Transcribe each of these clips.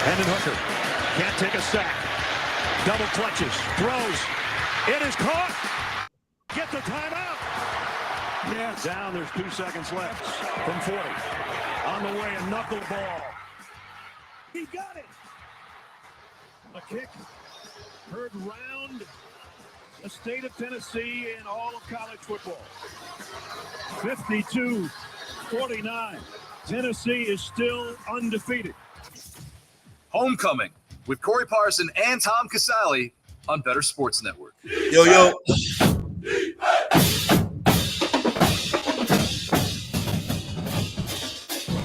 Hendon Hooker can't take a sack. Double clutches, throws. It is caught. Get the timeout. Yes. Down, there's 2 seconds left from 40. On the way, a knuckleball. He got it. A kick heard round the state of Tennessee in all of college football. 52-49. Tennessee is still undefeated. Homecoming with Corey Parson and Tom Casale on Bettor Sports Network. Yo. All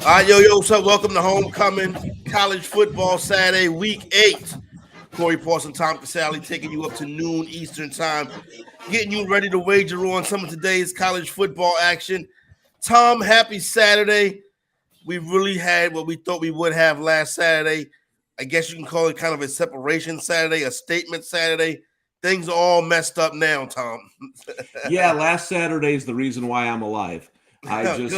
right, yo, what's up? Welcome to Homecoming College Football Saturday, Week 8. Corey Parson, Tom Casale taking you up to noon Eastern Time, getting you ready to wager on some of today's college football action. Tom, happy Saturday. We really had what we thought we would have last Saturday. I guess you can call it kind of a separation Saturday, a statement Saturday. Things are all messed up now, Tom. Yeah, last Saturday is the reason why I'm alive. I just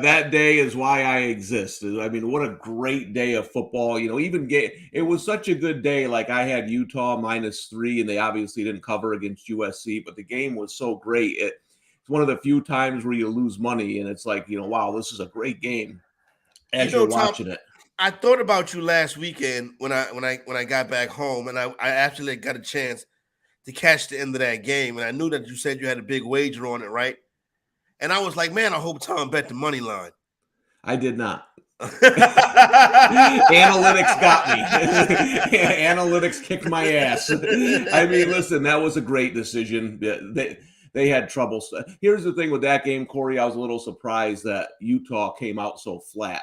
that day is why I exist. I mean, what a great day of football. You know, it was such a good day. Like I had Utah -3, and they obviously didn't cover against USC, but the game was so great. It's one of the few times where you lose money, and it's like, wow, this is a great game as you're watching it. I thought about you last weekend when I got back home, and I actually got a chance to catch the end of that game, and I knew that you said you had a big wager on it, right? And I was like, man, I hope Tom bet the money line. I did not. Analytics got me. Analytics kicked my ass. I mean, listen, that was a great decision. They had trouble. Here's the thing with that game, Corey. I was a little surprised that Utah came out so flat.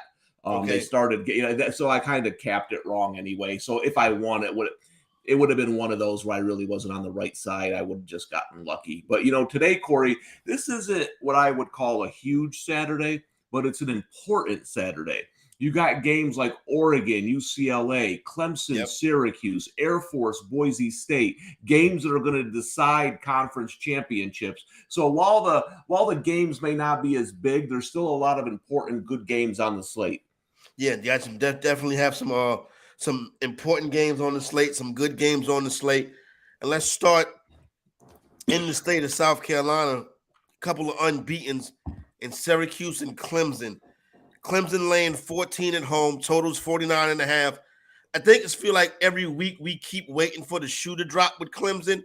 They started, so I kind of capped it wrong anyway. So if I won, it would have been one of those where I really wasn't on the right side. I would have just gotten lucky. But, today, Corey, this isn't what I would call a huge Saturday, but it's an important Saturday. You got games like Oregon, UCLA, Clemson, Syracuse, Air Force, Boise State, games that are going to decide conference championships. So while the games may not be as big, there's still a lot of important good games on the slate. Yeah, definitely have some important games on the slate, some good games on the slate. And let's start in the state of South Carolina. A couple of unbeatens in Syracuse and Clemson. Clemson laying 14 at home, totals 49.5. I think it's feel like every week we keep waiting for the shoe to drop with Clemson.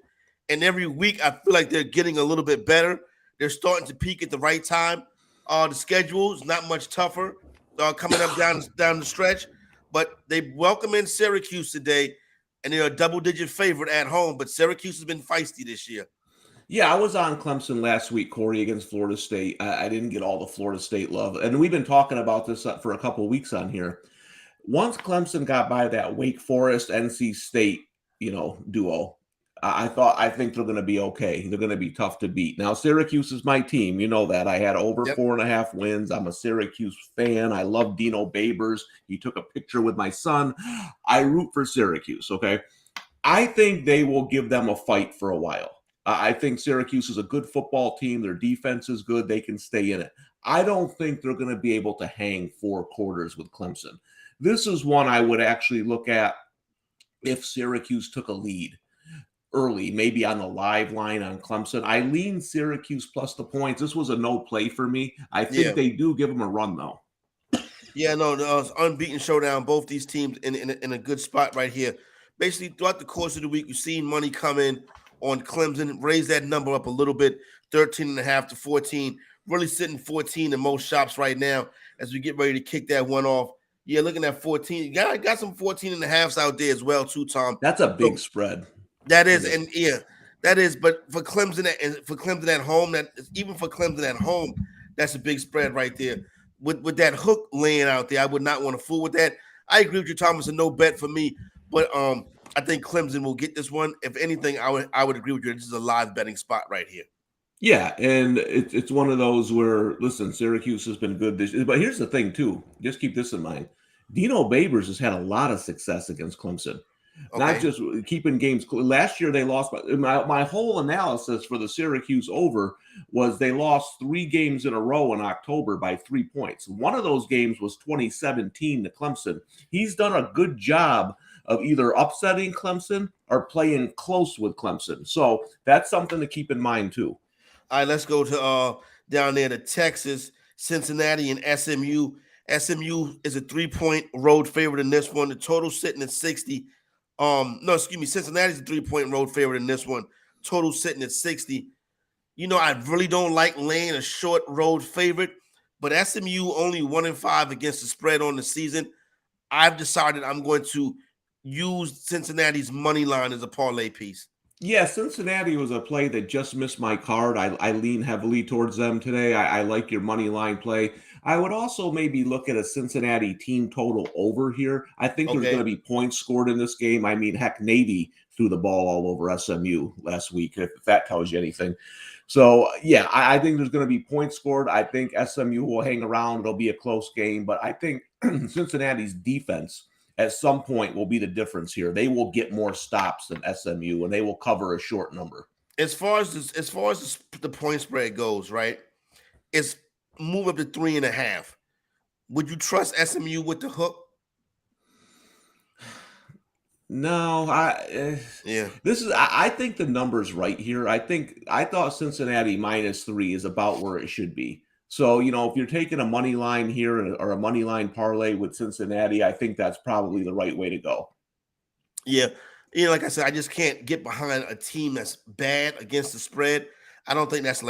And every week I feel like they're getting a little bit better. They're starting to peak at the right time. The schedule is not much tougher coming up down the stretch. But they welcome in Syracuse today, and they're a double-digit favorite at home. But Syracuse has been feisty this year. Yeah, I was on Clemson last week, Corey, against Florida State. I didn't get all the Florida State love. And we've been talking about this for a couple of weeks on here. Once Clemson got by that Wake Forest, NC State, duo, I think they're going to be okay. They're going to be tough to beat. Now, Syracuse is my team. You know that. I had over 4.5 wins. I'm a Syracuse fan. I love Dino Babers. He took a picture with my son. I root for Syracuse, okay? I think they will give them a fight for a while. I think Syracuse is a good football team. Their defense is good. They can stay in it. I don't think they're going to be able to hang 4 quarters with Clemson. This is one I would actually look at if Syracuse took a lead early, maybe on the live line on Clemson. I lean Syracuse plus the points. This was a no play for me. I think they do give them a run, though. Yeah, no, it's unbeaten showdown. Both these teams in a good spot right here. Basically, throughout the course of the week, we've seen money come in on Clemson, raise that number up a little bit, 13.5 to 14. Really sitting 14 in most shops right now as we get ready to kick that one off. Yeah, looking at 14. You got some 14.5s out there as well, too, Tom. That's a big spread. That is, and that is. But for Clemson at home, that's a big spread right there. With that hook laying out there, I would not want to fool with that. I agree with you, Tom. It's a no bet for me, but I think Clemson will get this one. If anything, I would agree with you. This is a live betting spot right here. Yeah, and it's one of those where, listen, Syracuse has been good this year. But here's the thing, too. Just keep this in mind. Dino Babers has had a lot of success against Clemson. Not Okay. just keeping games. Last year they lost. My whole analysis for the Syracuse over was they lost 3 games in a row in October by 3 points. One of those games was 2017 to Clemson. He's done a good job of either upsetting Clemson or playing close with Clemson. So that's something to keep in mind too. All right, let's go to down there to Texas, Cincinnati, and SMU. SMU is a 3-point road favorite in this one. The total sitting at 60. No, excuse me. Cincinnati's a 3-point road favorite in this one. Total sitting at 60. I really don't like laying a short road favorite, but SMU only 1-5 against the spread on the season. I've decided I'm going to use Cincinnati's money line as a parlay piece. Yeah, Cincinnati was a play that just missed my card. I lean heavily towards them today. I like your money line play. I would also maybe look at a Cincinnati team total over here. I think there's going to be points scored in this game. I mean, heck, Navy threw the ball all over SMU last week, if that tells you anything. So, yeah, I think there's going to be points scored. I think SMU will hang around. It'll be a close game. But I think Cincinnati's defense at some point will be the difference here. They will get more stops than SMU, and they will cover a short number. As far as the point spread goes, right? It's move up to 3.5. Would you trust SMU with the hook? No, Yeah. I think the number's right here. I thought Cincinnati -3 is about where it should be. So, if you're taking a money line here or a money line parlay with Cincinnati, I think that's probably the right way to go. Yeah. Like I said, I just can't get behind a team that's bad against the spread. I don't think that's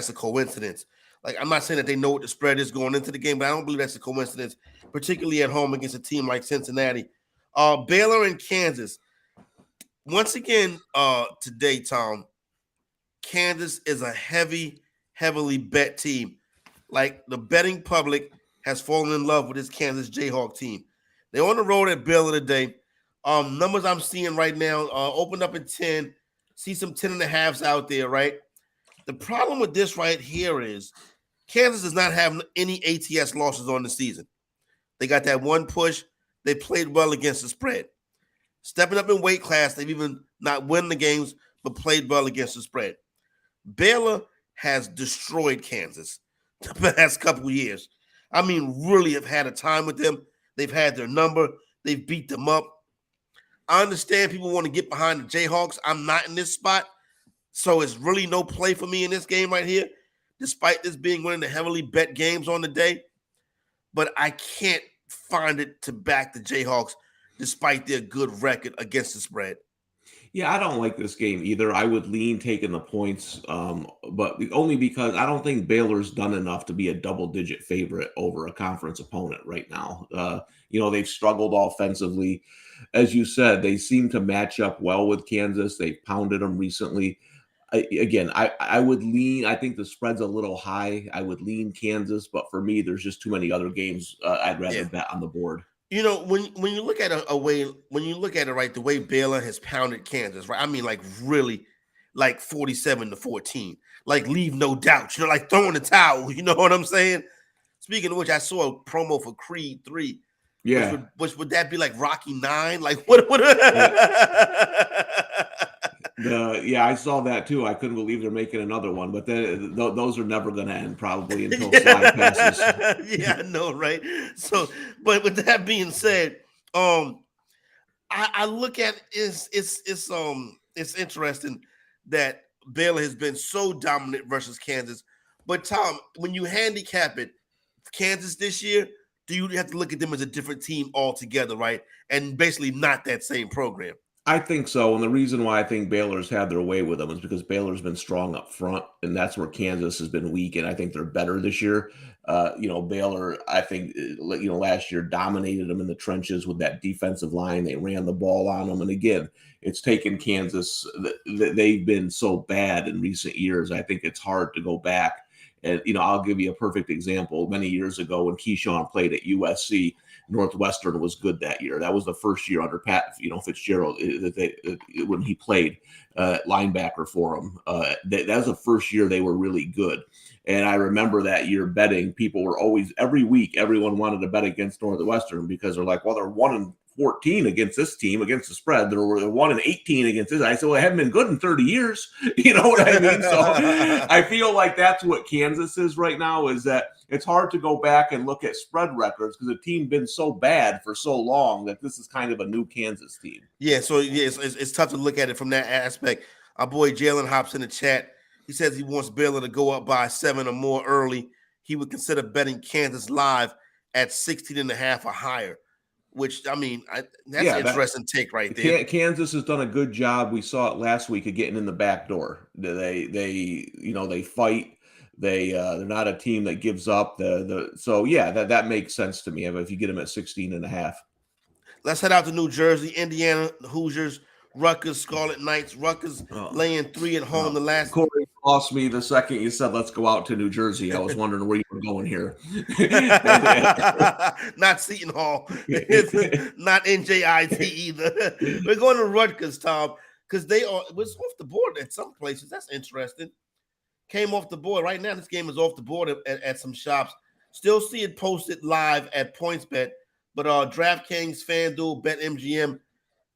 a coincidence. Like, I'm not saying that they know what the spread is going into the game, but I don't believe that's a coincidence, particularly at home against a team like Cincinnati. Baylor and Kansas. Once again, today, Tom, Kansas is a heavily bet team. Like, the betting public has fallen in love with this Kansas Jayhawk team. They're on the road at Baylor today. Numbers I'm seeing right now, opened up at 10. See some 10.5s out there, right? The problem with this right here is Kansas does not have any ATS losses on the season. They got that one push. They played well against the spread. Stepping up in weight class, they've even not won the games, but played well against the spread. Baylor has destroyed Kansas the past couple of years. I mean, really have had a time with them. They've had their number. They've beat them up. I understand people want to get behind the Jayhawks. I'm not in this spot. So it's really no play for me in this game right here, despite this being one of the heavily bet games on the day. But I can't find it to back the Jayhawks despite their good record against the spread. Yeah, I don't like this game either. I would lean taking the points, but only because I don't think Baylor's done enough to be a double-digit favorite over a conference opponent right now. They've struggled offensively. As you said, they seem to match up well with Kansas. They've pounded them recently. I would lean. I think the spread's a little high. I would lean Kansas, but for me, there's just too many other games I'd rather bet on the board. When you look at it, right, the way Baylor has pounded Kansas, right? I mean, like, really, like 47-14, like, leave no doubt, like throwing the towel. You know what I'm saying? Speaking of which, I saw a promo for Creed 3. Yeah. Which would that be like Rocky 9? Like, what? I saw that too. I couldn't believe they're making another one, but those are never going to end probably until Sly passes. Yeah, I know, right? So, but with that being said, I look at it's interesting that Baylor has been so dominant versus Kansas. But Tom, when you handicap it, Kansas this year, do you have to look at them as a different team altogether, right? And basically not that same program. I think so. And the reason why I think Baylor's had their way with them is because Baylor's been strong up front, and that's where Kansas has been weak. And I think they're better this year. Baylor, I think, last year dominated them in the trenches with that defensive line. They ran the ball on them. And again, it's taken Kansas. They've been so bad in recent years. I think it's hard to go back. And, I'll give you a perfect example. Many years ago when Keyshawn played at USC, Northwestern was good that year. That was the first year under Pat, Fitzgerald when he played linebacker for him. That was the first year they were really good. And I remember that year betting. People were always, every week, everyone wanted to bet against Northwestern because they're like, well, they're 1-14 against this team, against the spread. They're 1-18 against this. I said, well, they haven't been good in 30 years. You know what I mean? So I feel like that's what Kansas is right now, is that it's hard to go back and look at spread records because the team been so bad for so long that this is kind of a new Kansas team. Yeah, so it's tough to look at it from that aspect. Our boy Jalen hops in the chat. He says he wants Baylor to go up by 7 or more early. He would consider betting Kansas live at 16.5 or higher, which, I mean, that's an interesting take right there. Kansas has done a good job. We saw it last week of getting in the back door. They fight. They're not a team that gives up. So that makes sense to me if you get them at 16.5. Let's head out to New Jersey, Indiana, Hoosiers, Rutgers, Scarlet Knights. Rutgers laying 3 at home the last. Corey lost me the second you said let's go out to New Jersey. I was wondering where you were going here. Not Seton Hall. Not NJIT either. We're going to Rutgers, Tom, because it was off the board at some places. That's interesting. Came off the board. Right now, this game is off the board at some shops. Still see it posted live at PointsBet, but DraftKings, FanDuel, BetMGM.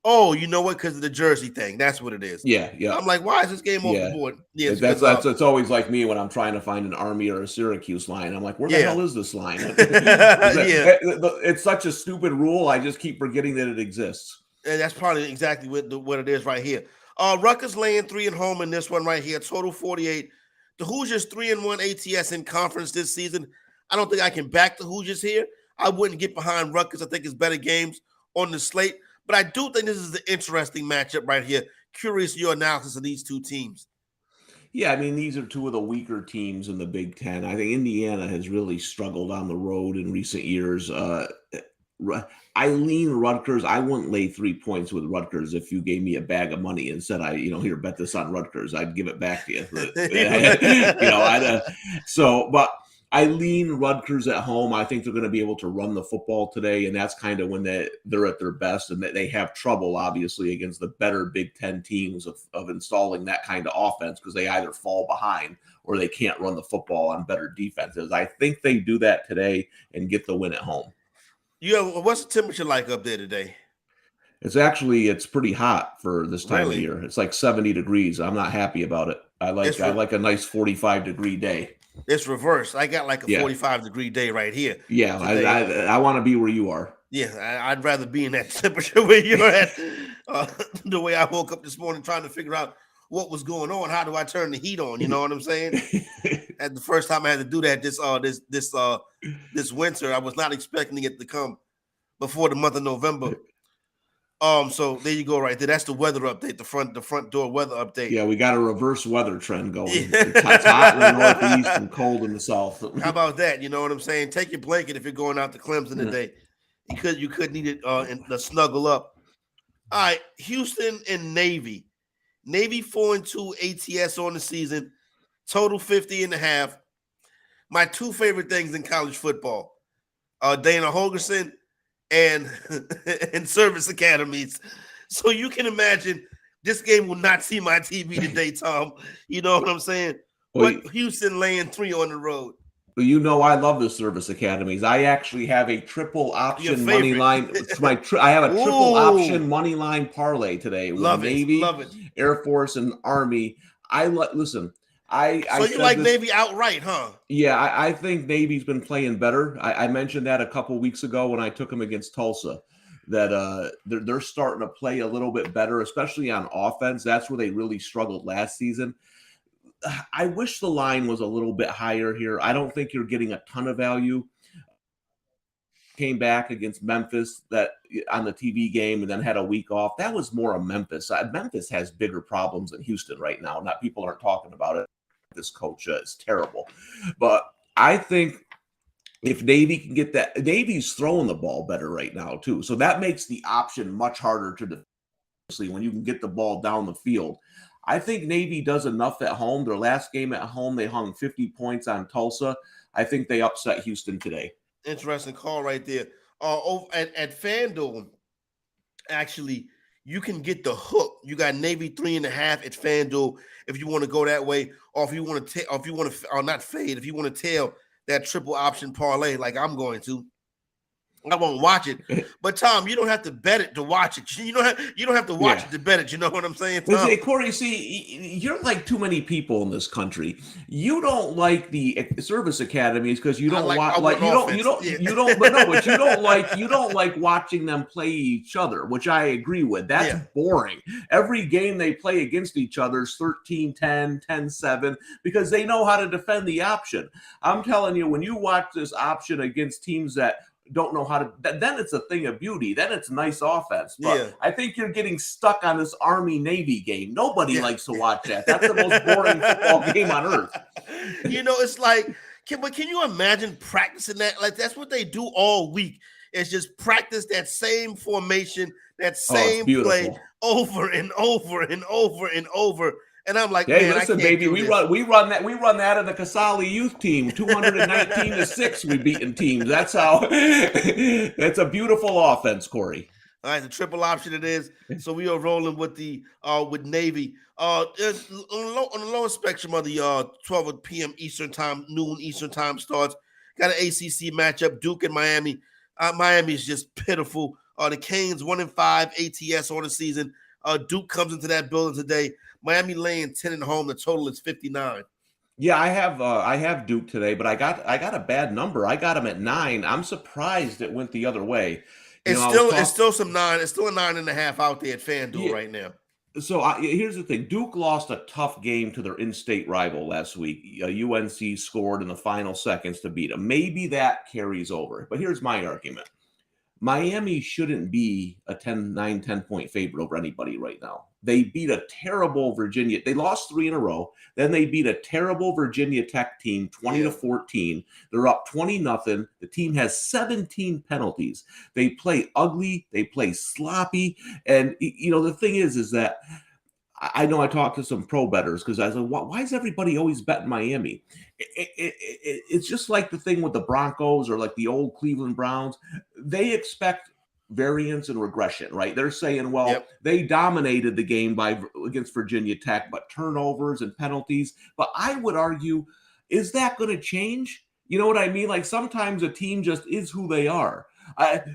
Oh, you know what? Because of the Jersey thing. That's what it is. Yeah. I'm like, why is this game off the board? Yeah, it's always like me when I'm trying to find an Army or a Syracuse line. I'm like, where the hell is this line? It's such a stupid rule. I just keep forgetting that it exists. And that's probably exactly what it is right here. Rutgers laying 3 at home in this one right here. Total 48. The Hoosiers 3-1 ATS in conference this season. I don't think I can back the Hoosiers here. I wouldn't get behind Rutgers. I think it's better games on the slate. But I do think this is an interesting matchup right here. Curious your analysis of these two teams. Yeah, I mean, these are two of the weaker teams in the Big Ten. I think Indiana has really struggled on the road in recent years. I lean Rutgers. I wouldn't lay 3 points with Rutgers if you gave me a bag of money and said, here, bet this on Rutgers. I'd give it back to you. But I lean Rutgers at home. I think they're going to be able to run the football today, and that's kind of when they're at their best, and they have trouble, obviously, against the better Big Ten teams of installing that kind of offense because they either fall behind or they can't run the football on better defenses. I think they do that today and get the win at home. What's the temperature like up there today? It's pretty hot for this time of year. It's like 70 degrees. I'm not happy about it. I like a nice 45-degree day. It's reversed. I got like a 45-degree day right here. Yeah, I want to be where you are. Yeah, I'd rather be in that temperature where you're at. The way I woke up this morning trying to figure out what was going on. How do I turn the heat on? You know what I'm saying? At the first time I had to do that this winter, I was not expecting it to come before the month of November. So there you go, right there. That's the weather update, the front door weather update. Yeah, we got a reverse weather trend going. It's hot in the northeast and cold in the south. How about that? You know what I'm saying? Take your blanket if you're going out to Clemson today. You could need it to snuggle up. All right, Houston and Navy. Navy 4-2 ATS on the season. Total 50.5. My two favorite things in college football: Dana Holgerson and service academies. So you can imagine this game will not see my TV today, Tom. You know what I'm saying? But Houston laying 3 on the road. I love the service academies. I actually have a triple option money line. I have a triple option money line parlay today with Navy, Air Force, and Army. So you like Navy outright, huh? Yeah, I think Navy's been playing better. I mentioned that a couple weeks ago when I took them against Tulsa, that they're starting to play a little bit better, especially on offense. That's where they really struggled last season. I wish the line was a little bit higher here. I don't think you're getting a ton of value. Came back against Memphis on the TV game and then had a week off. That was more of Memphis. Memphis has bigger problems than Houston right now. People aren't talking about it. This coach is terrible. But I think if Navy can get that, Navy's throwing the ball better right now too. So that makes the option much harder to defend when you can get the ball down the field. I think Navy does enough at home. Their last game at home, they hung 50 points on Tulsa. I think they upset Houston today. Interesting call right there. over at FanDuel, actually, you can get the hook. You got Navy 3.5 at FanDuel if you want to go that way, or if you want to, or if you want to, or not fade, if you want to tail that triple option parlay like I'm going to. I won't watch it, but Tom, you don't have to bet it to watch it. You don't have to watch it to bet it. You know what I'm saying, Tom? Say, Corey, see, you're like too many people in this country. You don't like the service academies because you don't but you don't like watching them play each other, which I agree with. That's boring. Every game they play against each other is 13-10, 10-7 because they know how to defend the option. I'm telling you, when you watch this option against teams that don't know how to, then it's a thing of beauty. Then it's nice offense. But I think you're getting stuck on this Army-Navy game. Nobody likes to watch that. That's the most boring football game on earth. It's like, can you imagine practicing that? Like, that's what they do all week. It's just practice that same formation, that same play over and over and over and over. And I'm like, hey, listen, baby, we run that in the Casale youth team, 219-6. We beaten teams. That's how. That's a beautiful offense, Corey. All right, the triple option it is. So we are rolling with the with Navy. On the lower spectrum of the 12 p.m. Eastern time, noon Eastern time starts. Got an ACC matchup, Duke and Miami. Miami is just pitiful. The Canes 1-5 ATS on the season. Duke comes into that building today. Miami laying 10 at home. The total is 59. Yeah, I have Duke today, but I got a bad number. I got them at 9. I'm surprised it went the other way. It's still some 9. It's still a 9.5 out there at FanDuel right now. So here's the thing: Duke lost a tough game to their in-state rival last week. UNC scored in the final seconds to beat them. Maybe that carries over. But here's my argument: Miami shouldn't be a 10-point favorite over anybody right now. They beat a terrible Virginia. They lost 3 in a row. Then they beat a terrible Virginia Tech team 20-14. They're up 20-0. The team has 17 penalties. They play ugly. They play sloppy. And, the thing is that I know I talked to some pro bettors because I said, why is everybody always betting Miami? It's just like the thing with the Broncos or like the old Cleveland Browns. They expect variance and regression, right? They're saying, they dominated the game against Virginia Tech, but turnovers and penalties. But I would argue, is that going to change? You know what I mean? Like sometimes a team just is who they are.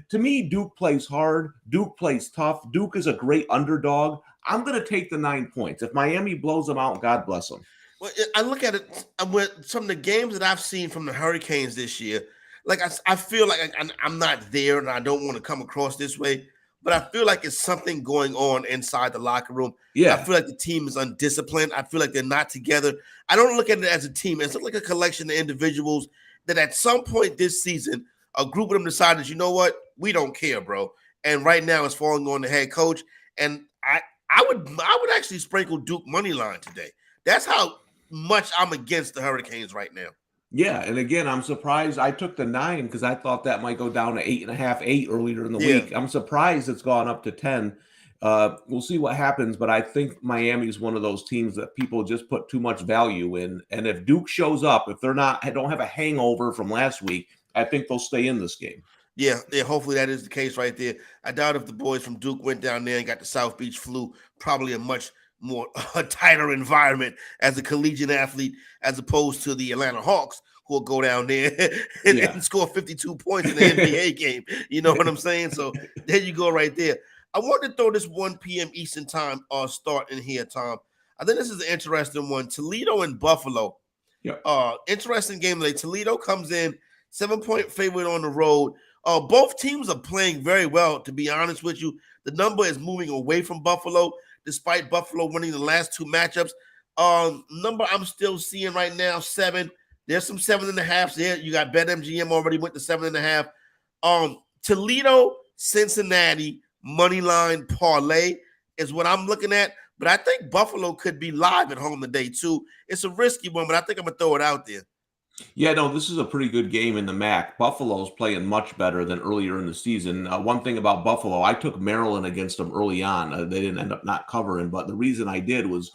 To me, Duke plays hard. Duke plays tough. Duke is a great underdog. I'm going to take the 9 points. If Miami blows them out, God bless them. Well, I look at it with some of the games that I've seen from the Hurricanes this year. Like I feel like I'm not there, and I don't want to come across this way, but I feel like it's something going on inside the locker room. Yeah, I feel like the team is undisciplined. I feel like they're not together. I don't look at it as a team. It's like a collection of individuals that at some point this season, a group of them decided, you know what, we don't care, bro. And right now it's falling on the head coach. And I would actually sprinkle Duke money line today. That's how much I'm against the Hurricanes right now. Yeah, and again, I'm surprised. I took the 9 because I thought that might go down to 8.5, 8 earlier in the week. I'm surprised it's gone up to 10. We'll see what happens, but I think Miami is one of those teams that people just put too much value in. And if Duke shows up, if don't have a hangover from last week, I think they'll stay in this game. Yeah, hopefully that is the case right there. I doubt if the boys from Duke went down there and got the South Beach flu, probably a much more tighter environment as a collegiate athlete as opposed to the Atlanta Hawks, who will go down there and score 52 points in the NBA game. You know what I'm saying? So there you go right there. I want to throw this 1 p.m. Eastern time start in here, Tom. I think this is an interesting one. Toledo and Buffalo. Interesting game today. Toledo comes in 7-point favorite on the road. Both teams are playing very well, to be honest with you. The number is moving away from Buffalo, despite Buffalo winning the last 2 matchups. Number I'm still seeing right now, 7. There's some 7.5s there. You got BetMGM already went to 7.5. Toledo, Cincinnati, money line parlay is what I'm looking at. But I think Buffalo could be live at home today, too. It's a risky one, but I think I'm going to throw it out there. Yeah, no, this is a pretty good game in the MAC. Buffalo's playing much better than earlier in the season. One thing about Buffalo, I took Maryland against them early on. They didn't end up not covering, but the reason I did was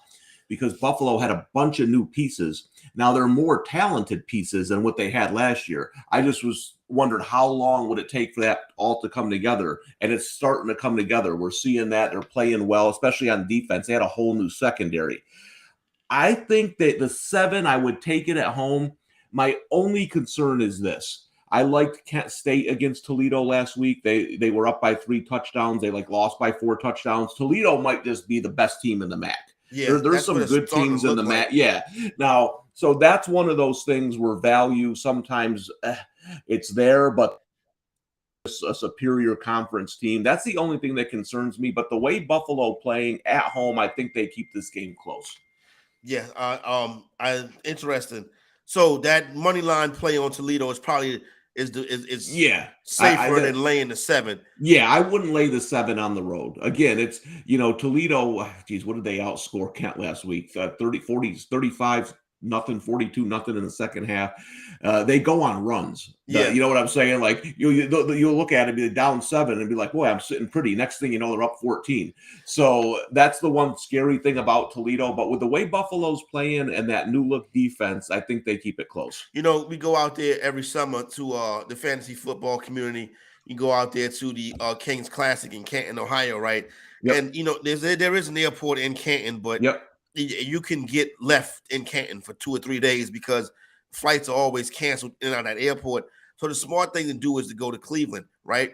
because Buffalo had a bunch of new pieces. Now they're more talented pieces than what they had last year. I just was wondering how long would it take for that all to come together, and it's starting to come together. We're seeing that they're playing well, especially on defense. They had a whole new secondary. I think that the 7, I would take it at home. My only concern is this. I liked Kent State against Toledo last week. They were up by 3 touchdowns. They lost by 4 touchdowns. Toledo might just be the best team in the MAC. Yeah, there's some good teams in the MAC. Yeah. Now, so that's one of those things where value sometimes it's there, but a superior conference team. That's the only thing that concerns me. But the way Buffalo playing at home, I think they keep this game close. Yeah, interesting. So that money line play on Toledo is probably safer than laying the 7. Yeah, I wouldn't lay the 7 on the road. Again, it's Toledo. Geez, what did they outscore Kent last week? 35 nothing, 42 nothing in the second half. They go on runs. You know what I'm saying? Like you'll look at it, be down 7, and be like, boy, I'm sitting pretty. Next thing you know, they're up 14. So that's the one scary thing about Toledo. But with the way Buffalo's playing and that new look defense, I think they keep it close. We go out there every summer to the fantasy football community. You go out there to the Kings Classic in Canton, Ohio, right? Yep. And there is an airport in Canton, but you can get left in Canton for 2 or 3 days because flights are always canceled in and out of that airport. So the smart thing to do is to go to Cleveland, right?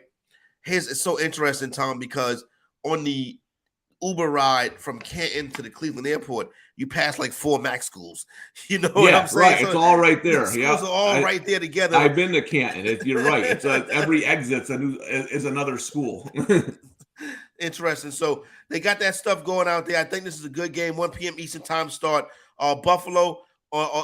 It's so interesting, Tom, because on the Uber ride from Canton to the Cleveland airport, you pass like 4 MAC schools. You know what I'm saying? Right. So it's all right there. The schools are all right there together. I've been to Canton. You're right. It's every exit is another school. Interesting. So they got that stuff going out there. I think this is a good game. 1 p.m. Eastern time start. Buffalo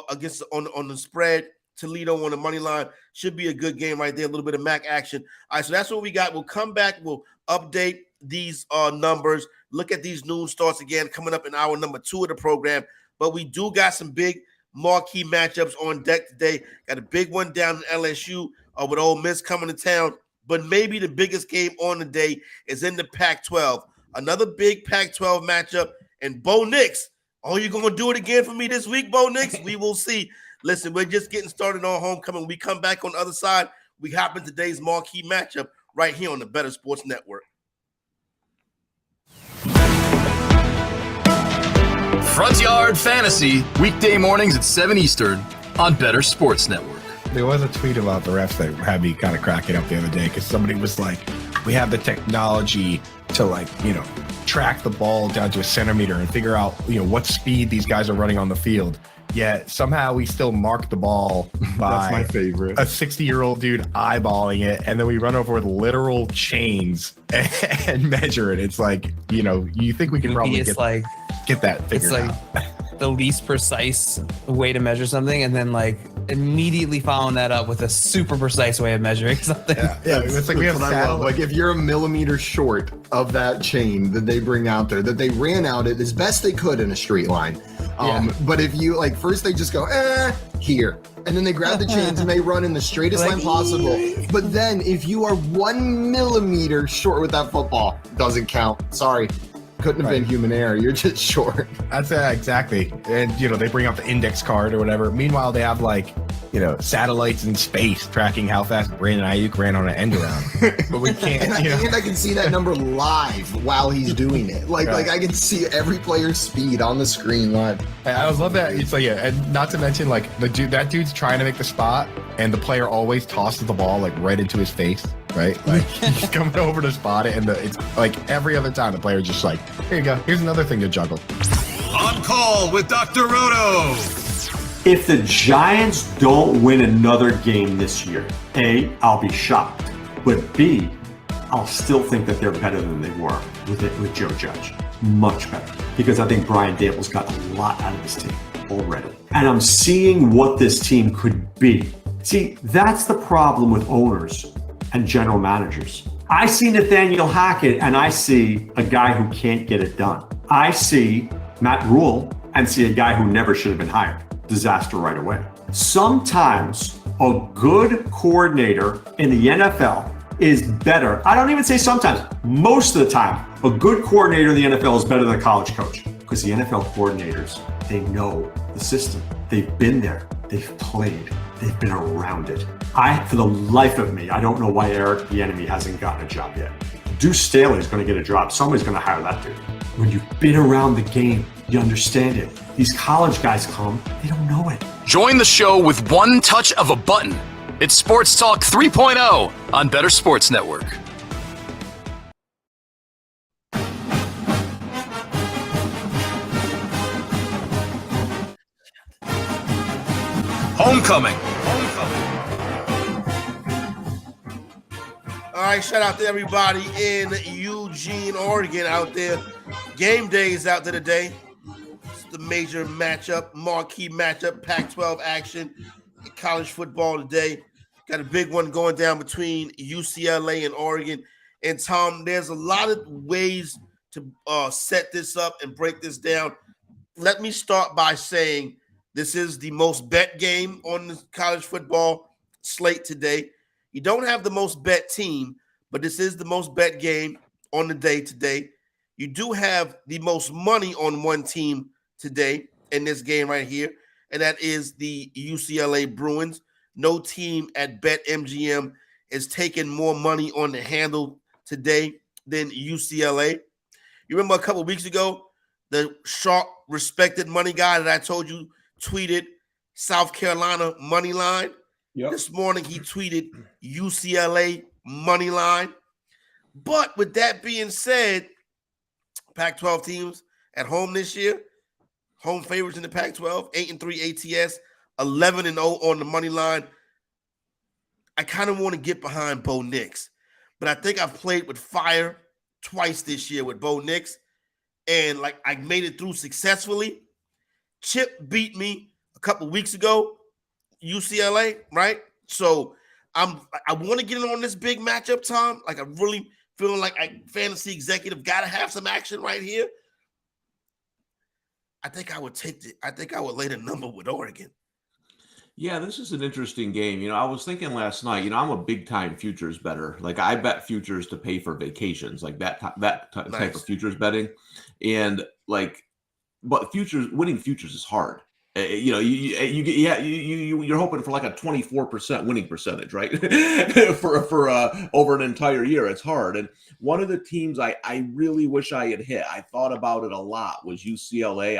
against on the spread. Toledo on the money line. Should be a good game right there. A little bit of MAC action. All right, so that's what we got. We'll come back. We'll update these numbers. Look at these noon starts again coming up in hour number 2 of the program. But we do got some big marquee matchups on deck today. Got a big one down in LSU with Ole Miss coming to town. But maybe the biggest game on the day is in the Pac-12. Another big Pac-12 matchup. And Bo Nix, are you going to do it again for me this week, Bo Nix? We will see. Listen, we're just getting started on homecoming. We come back on the other side. We hop in today's marquee matchup right here on the Bettor Sports Network. Front Yard Fantasy, weekday mornings at 7 Eastern on Bettor Sports Network. There was a tweet about the refs that had me kind of cracking up the other day because somebody was like, we have the technology to track the ball down to a centimeter and figure out, what speed these guys are running on the field. Yet somehow we still mark the ball by That's my favorite. A 60-year-old dude eyeballing it, and then we run over with literal chains and measure it. It's like, you think we can probably get that figured out. The least precise way to measure something, and then immediately following that up with a super precise way of measuring something. Yeah, it's like we have Like if you're a millimeter short of that chain that they bring out there, that they ran out it as best they could in a straight line. But if you first they just go here, and then they grab the chains and they run in the straightest line possible. But then if you are 1 millimeter short with that football, doesn't count. Sorry. Couldn't have been human error. You're just short. That's exactly. And, they bring up the index card or whatever. Meanwhile, they have satellites in space tracking how fast Brandon Ayuk ran on an end around. But we can't, and I can see that number live while he's doing it. I can see every player's speed on the screen live. And I love that. It's and not to mention that dude's trying to make the spot and the player always tosses the ball right into his face. Right? He's coming over to spot it, and it's every other time the player just here you go. Here's another thing to juggle. On call with Dr. Roto. If the Giants don't win another game this year, A, I'll be shocked. But B, I'll still think that they're better than they were with Joe Judge. Much better. Because I think Brian Dable's got a lot out of this team already. And I'm seeing what this team could be. See, that's the problem with owners and general managers. I see Nathaniel Hackett and I see a guy who can't get it done. I see Matt Rule and see a guy who never should have been hired. Disaster right away. Sometimes a good coordinator in the NFL is better. I don't even say sometimes. Most of the time, a good coordinator in the NFL is better than a college coach. Because the NFL coordinators, they know the system. They've been there. They've played. They've been around it. For the life of me, I don't know why Eric Bieniemy hasn't gotten a job yet. Deuce Staley's going to get a job. Somebody's going to hire that dude. When you've been around the game, you understand it. These college guys come, they don't know it. Join the show with one touch of a button. It's Sports Talk 3.0 on Bettor Sports Network. Homecoming. All right, shout out to everybody in Eugene, Oregon out there. Game day is out there today. It's the major matchup, marquee matchup, Pac-12 action, college football today. Got a big one going down between UCLA and Oregon. And Tom, there's a lot of ways to set this up and break this down. Let me start by saying this is the most bet game on the college football slate today. You don't have the most bet team, but this is the most bet game on the day today. You do have the most money on one team today in this game right here, and that is the UCLA Bruins. No team at BetMGM is taking more money on the handle today than UCLA. You remember a couple of weeks ago, the sharp, respected money guy that I told you tweeted South Carolina money line? Yep. This morning he tweeted UCLA money line. But with that being said, Pac-12 teams at home this year, home favorites in the Pac-12, 8-3 ATS, 11-0 on the money line. I kind of want to get behind Bo Nix, but I think I've played with fire twice this year with Bo Nix, and like I made it through successfully. Chip beat me a couple weeks ago, UCLA, right? So I want to get in on this big matchup, Tom. Like I'm really feeling like fantasy executive got to have some action right here. I think I would lay the number with Oregon. Yeah, this is an interesting game. I was thinking last night, I'm a big time futures bettor. Like I bet futures to pay for vacations, like that type of futures betting. And but winning futures is hard. You're hoping for like a 24% winning percentage, right? for over an entire year. It's hard. And one of the teams I really wish I had hit, I thought about it a lot, was UCLA.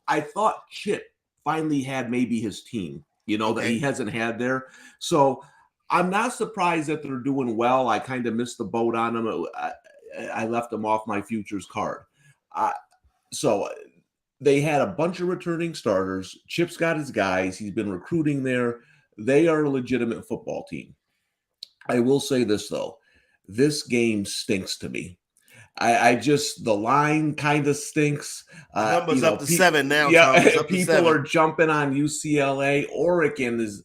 I thought Chip finally had maybe his team, that he hasn't had there. So I'm not surprised that they're doing well. I kind of missed the boat on them. I left them off my futures card. So they had a bunch of returning starters. Chip's got his guys. He's been recruiting there. They are a legitimate football team. I will say this, though. This game stinks to me. The line kind of stinks. Numbers up to 7 now. Yeah, people are jumping on UCLA. Oregon is,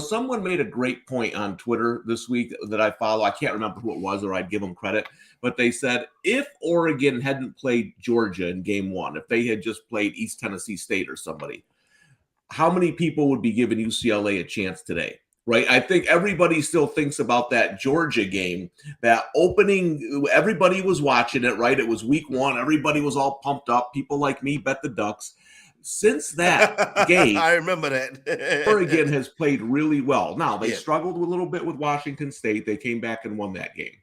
someone made a great point on Twitter this week that I follow. I can't remember who it was, or I'd give them credit. But they said if Oregon hadn't played Georgia in game 1, if they had just played East Tennessee State or somebody, how many people would be giving UCLA a chance today? Right. I think everybody still thinks about that Georgia game, that opening. Everybody was watching it, right? It was week 1. Everybody was all pumped up. People like me bet the Ducks. Since that game, I remember that. Oregon has played really well. Now, they struggled a little bit with Washington State. They came back and won that game.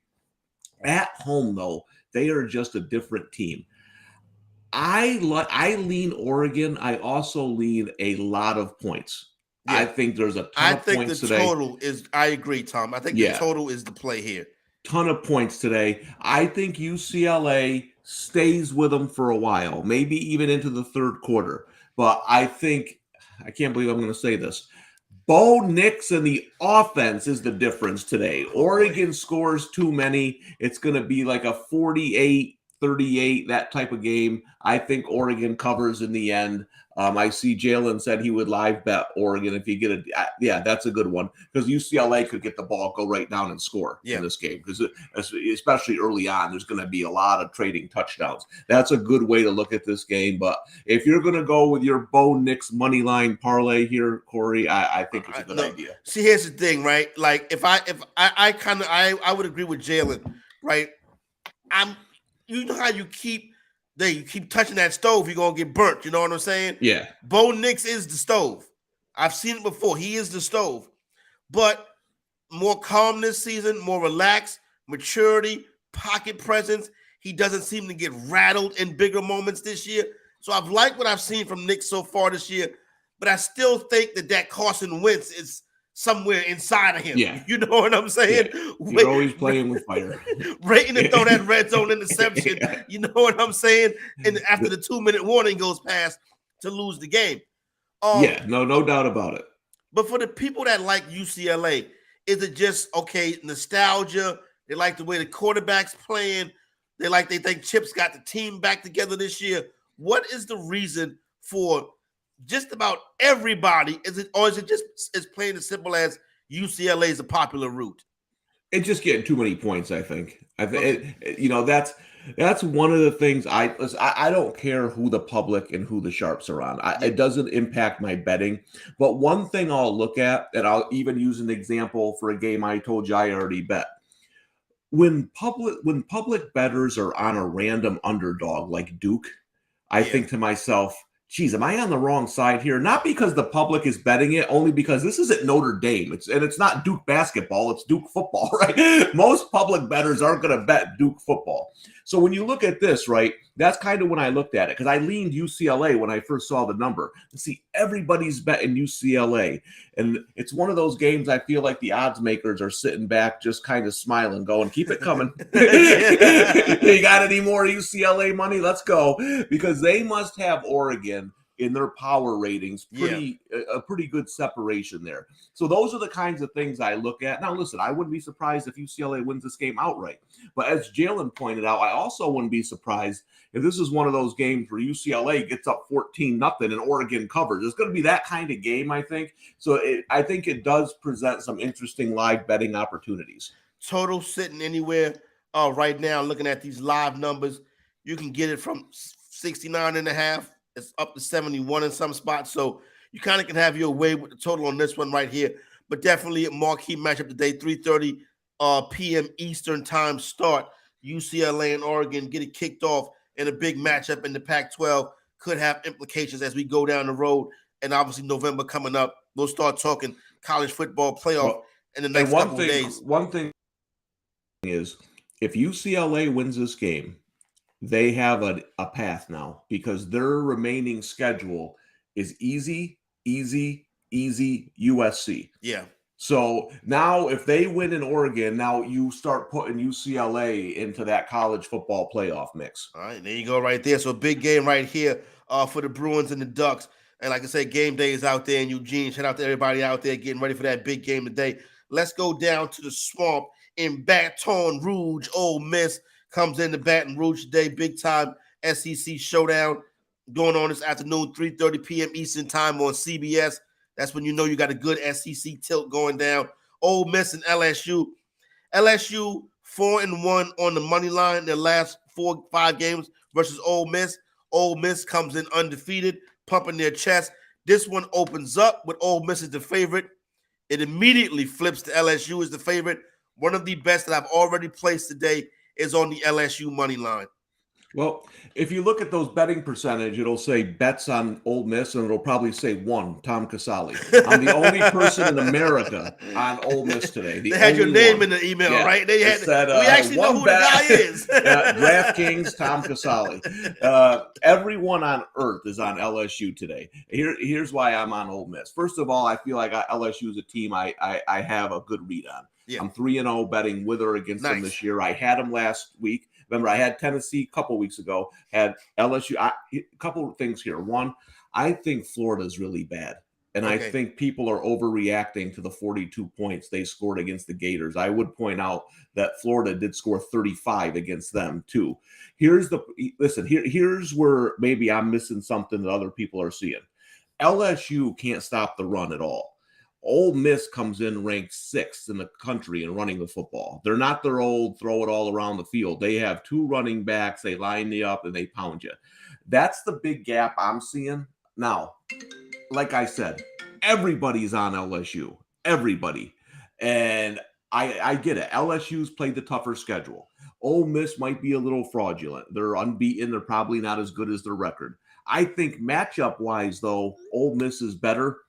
At home, though, they are just a different team. I lean Oregon. I also lean a lot of points. Yeah. I think there's a ton of points today. I agree, Tom. I think the total is the play here. Ton of points today. I think UCLA stays with them for a while, maybe even into the third quarter. But I can't believe I'm going to say this. Bo Nix and the offense is the difference today. Oregon scores too many. It's going to be like a 48-38, that type of game. I think Oregon covers in the end. I see Jalen said he would live bet Oregon if you get that's a good one, because UCLA could get the ball, go right down and score in this game, because especially early on, there's going to be a lot of trading touchdowns. That's a good way to look at this game. But if you're going to go with your Bo Nix money line parlay here, Corey, I think it's a good idea. See, here's the thing, right? Like I would agree with Jalen, right? You know how you keep you keep touching that stove, you're gonna get burnt. You know what I'm saying? Yeah. Bo Nix is the stove. I've seen it before. He is the stove. But more calm this season, more relaxed, maturity, pocket presence. He doesn't seem to get rattled in bigger moments this year. So I've liked what I've seen from Nick so far this year, but I still think that Carson Wentz is somewhere inside of him. Yeah. You know what I'm saying? Yeah. You're always playing with fire. Waiting to throw that red zone interception. Yeah. You know what I'm saying? And after the 2-minute warning goes past to lose the game. Yeah, no doubt about it. But for the people that like UCLA, is it just, okay, nostalgia? They like the way the quarterback's playing. They think Chip's got the team back together this year. What is the reason for just about everybody? Is it just as plain as simple as UCLA is a popular route? It's just getting too many points, I think. That's one of the things I don't care who the public and who the sharps are on. It doesn't impact my betting. But one thing I'll look at, and I'll even use an example for a game I told you I already bet. When public bettors are on a random underdog like Duke, I think to myself, geez, am I on the wrong side here? Not because the public is betting it, only because this isn't Notre Dame. It's not Duke basketball, it's Duke football, right? Most public bettors aren't going to bet Duke football. So when you look at this, right, that's kind of when I looked at it, because I leaned UCLA when I first saw the number. And see, everybody's betting UCLA. And it's one of those games I feel like the odds makers are sitting back just kind of smiling, going, keep it coming. You got any more UCLA money? Let's go. Because they must have Oregon in their power ratings, a pretty good separation there. So those are the kinds of things I look at. Now, listen, I wouldn't be surprised if UCLA wins this game outright. But as Jalen pointed out, I also wouldn't be surprised if this is one of those games where UCLA gets up 14-0 and Oregon covers. It's going to be that kind of game, I think. So I think it does present some interesting live betting opportunities. Total sitting anywhere right now, looking at these live numbers, you can get it from 69.5. It's up to 71 in some spots. So you kind of can have your way with the total on this one right here. But definitely a marquee matchup today, 3:30 p.m. Eastern time start. UCLA and Oregon get it kicked off in a big matchup in the Pac-12. Could have implications as we go down the road. And obviously November coming up, we'll start talking college football playoff in the next couple of days. One thing is, if UCLA wins this game, they have a path now, because their remaining schedule is easy USC. Yeah. So now if they win in Oregon, now you start putting UCLA into that college football playoff mix. All right, there you go right there. So a big game right here for the Bruins and the Ducks. And like I said, game day is out there in Eugene. Shout out to everybody out there getting ready for that big game today. Let's go down to the swamp in Baton Rouge. Ole Miss comes into Baton Rouge today. Big time SEC showdown going on this afternoon, 3:30 p.m. Eastern time on CBS. That's when you know you got a good SEC tilt going down. Ole Miss and LSU. LSU 4-1 on the money line their last 4-5 games versus Ole Miss. Ole Miss comes in undefeated, pumping their chest. This one opens up with Ole Miss as the favorite. It immediately flips to LSU as the favorite. One of the best that I've already placed today is on the LSU money line. Well, if you look at those betting percentage, it'll say bets on Ole Miss, and it'll probably say one, Tom Casale. I'm the only person in America on Ole Miss today. They had your name in the email, right? They had. Said, we actually know who the guy is. DraftKings, Tom Casale. Everyone on earth is on LSU today. Here's why I'm on Ole Miss. First of all, I feel like LSU is a team I have a good read on. Yeah. I'm 3-0 betting with or against them this year. I had them last week. Remember, I had Tennessee a couple weeks ago, had LSU. A couple of things here. One, I think Florida is really bad. And I think people are overreacting to the 42 points they scored against the Gators. I would point out that Florida did score 35 against them, too. Here's where maybe I'm missing something that other people are seeing. LSU can't stop the run at all. Ole Miss comes in ranked 6th in the country in running the football. They're not their old throw it all around the field. They have 2 running backs. They line you up and they pound you. That's the big gap I'm seeing. Now, like I said, everybody's on LSU. Everybody. And I get it. LSU's played the tougher schedule. Ole Miss might be a little fraudulent. They're unbeaten. They're probably not as good as their record. I think matchup-wise, though, Ole Miss is better.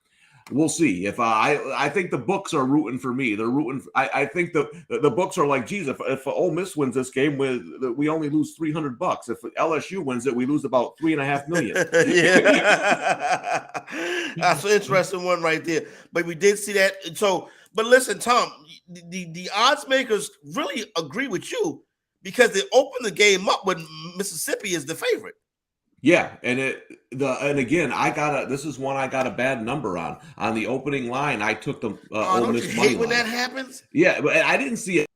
We'll see. If I think the books are rooting for me. They're rooting. I think the books are like, geez, if Ole Miss wins this game, we only lose $300. If LSU wins it, we lose about $3.5 million. Yeah, that's an interesting one right there. But we did see that. So, but listen, Tom, the odds makers really agree with you because they opened the game up when Mississippi is the favorite. Yeah, and again, this is one I got a bad number on the opening line. I took the Ole Miss money hate when line. that happens? Yeah, but I didn't see it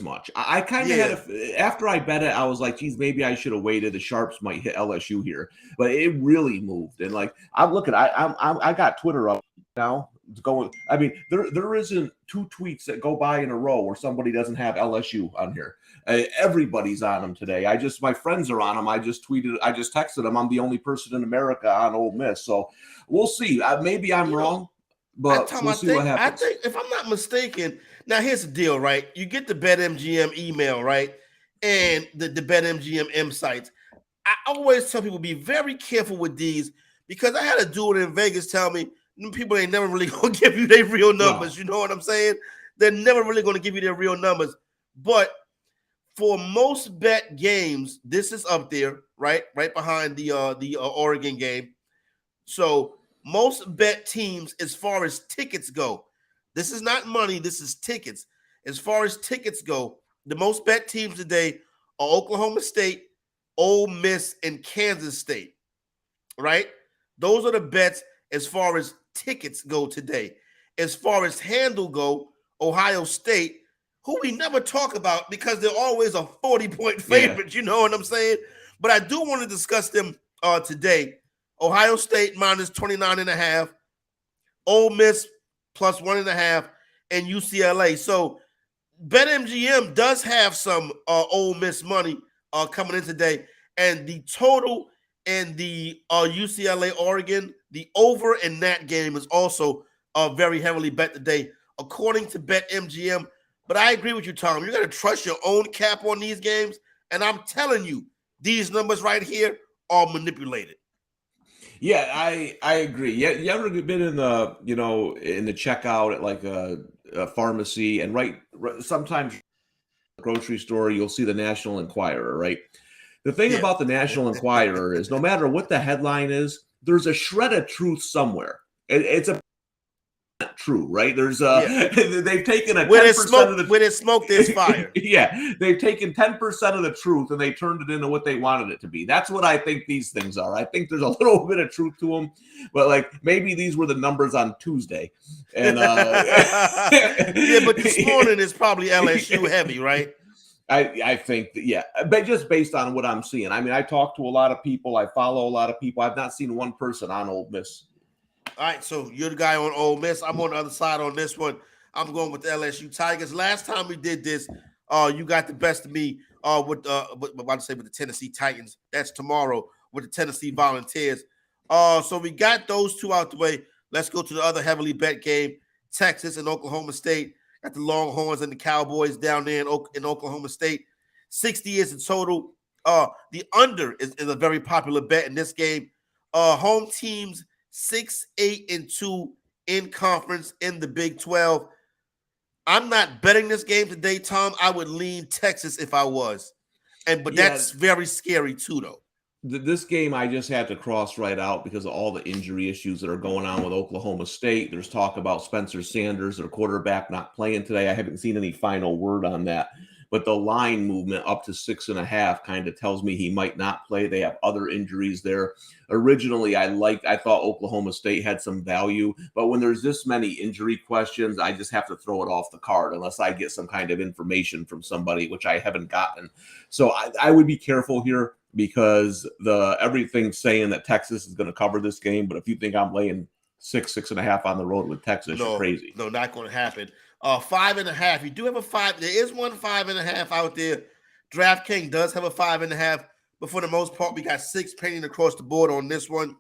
much. I kind of had after I bet it, I was like, geez, maybe I should have waited. The Sharps might hit LSU here, but it really moved. And like I'm looking, I got Twitter up now. It's going. I mean, there isn't 2 tweets that go by in a row where somebody doesn't have LSU on here. Everybody's on them today. My friends are on them. I just texted them. I'm the only person in America on Ole Miss. So we'll see. Maybe I'm wrong, but we'll see what happens. I think, if I'm not mistaken, now here's the deal, right? You get the BetMGM email, right? And the BetMGM sites. I always tell people be very careful with these because I had a dude in Vegas tell me people ain't never really going to give you their real numbers. No. You know what I'm saying? They're never really going to give you their real numbers. But for most bet games, this is up there, right? Right behind the Oregon game. So most bet teams, as far as tickets go, this is not money, this is tickets. As far as tickets go, the most bet teams today are Oklahoma State, Ole Miss, and Kansas State, right? Those are the bets as far as tickets go today. As far as handle go, Ohio State, who we never talk about because they're always a 40-point favorite, you know what I'm saying? But I do want to discuss them today. Ohio State minus 29.5, Ole Miss plus 1.5, and UCLA. So BetMGM does have some Ole Miss money coming in today, and the total and the UCLA Oregon, the over in that game is also very heavily bet today, according to BetMGM. But I agree with you, Tom. You got to trust your own cap on these games, and I'm telling you, these numbers right here are manipulated. Yeah, I agree. Yeah, you ever been in the in the checkout at like a pharmacy and sometimes grocery store you'll see the National Enquirer, right? The thing about the National Enquirer is no matter what the headline is, there's a shred of truth somewhere. It's a true, right? There's they've taken a 10% of the where there's smoke, there's fire. Yeah, they've taken 10% of the truth and they turned it into what they wanted it to be. That's what I think these things are. I think there's a little bit of truth to them, but like maybe these were the numbers on Tuesday. And yeah, but this morning is probably LSU heavy, right? I think but just based on what I'm seeing. I mean, I talk to a lot of people. I follow a lot of people. I've not seen one person on Ole Miss. All right, so you're the guy on Ole Miss. I'm on the other side on this one. I'm going with the LSU Tigers. Last time we did this, you got the best of me with the Tennessee Titans. That's tomorrow with the Tennessee Volunteers. So we got those two out the way. Let's go to the other heavily bet game, Texas and Oklahoma State. Got the Longhorns and the Cowboys down there in Oklahoma State. 60 is the total. The under is a very popular bet in this game. Home teams 6-8-2 in conference in the Big 12. I'm not betting this game today, Tom. I would lean Texas if I was. But that's very scary too, though. This game I just had to cross right out because of all the injury issues that are going on with Oklahoma State. There's talk about Spencer Sanders, their quarterback, not playing today. I haven't seen any final word on that. But the line movement up to 6.5 kind of tells me he might not play. They have other injuries there. Originally, I thought Oklahoma State had some value, but when there's this many injury questions, I just have to throw it off the card unless I get some kind of information from somebody, which I haven't gotten. So I would be careful here because everything's saying that Texas is going to cover this game. But if you think I'm laying 6.5 on the road with Texas, you're crazy. No, not going to happen. 5.5. You do have a 5. There is one 5.5 out there. DraftKings does have a 5.5, but for the most part, we got 6 painting across the board on this one.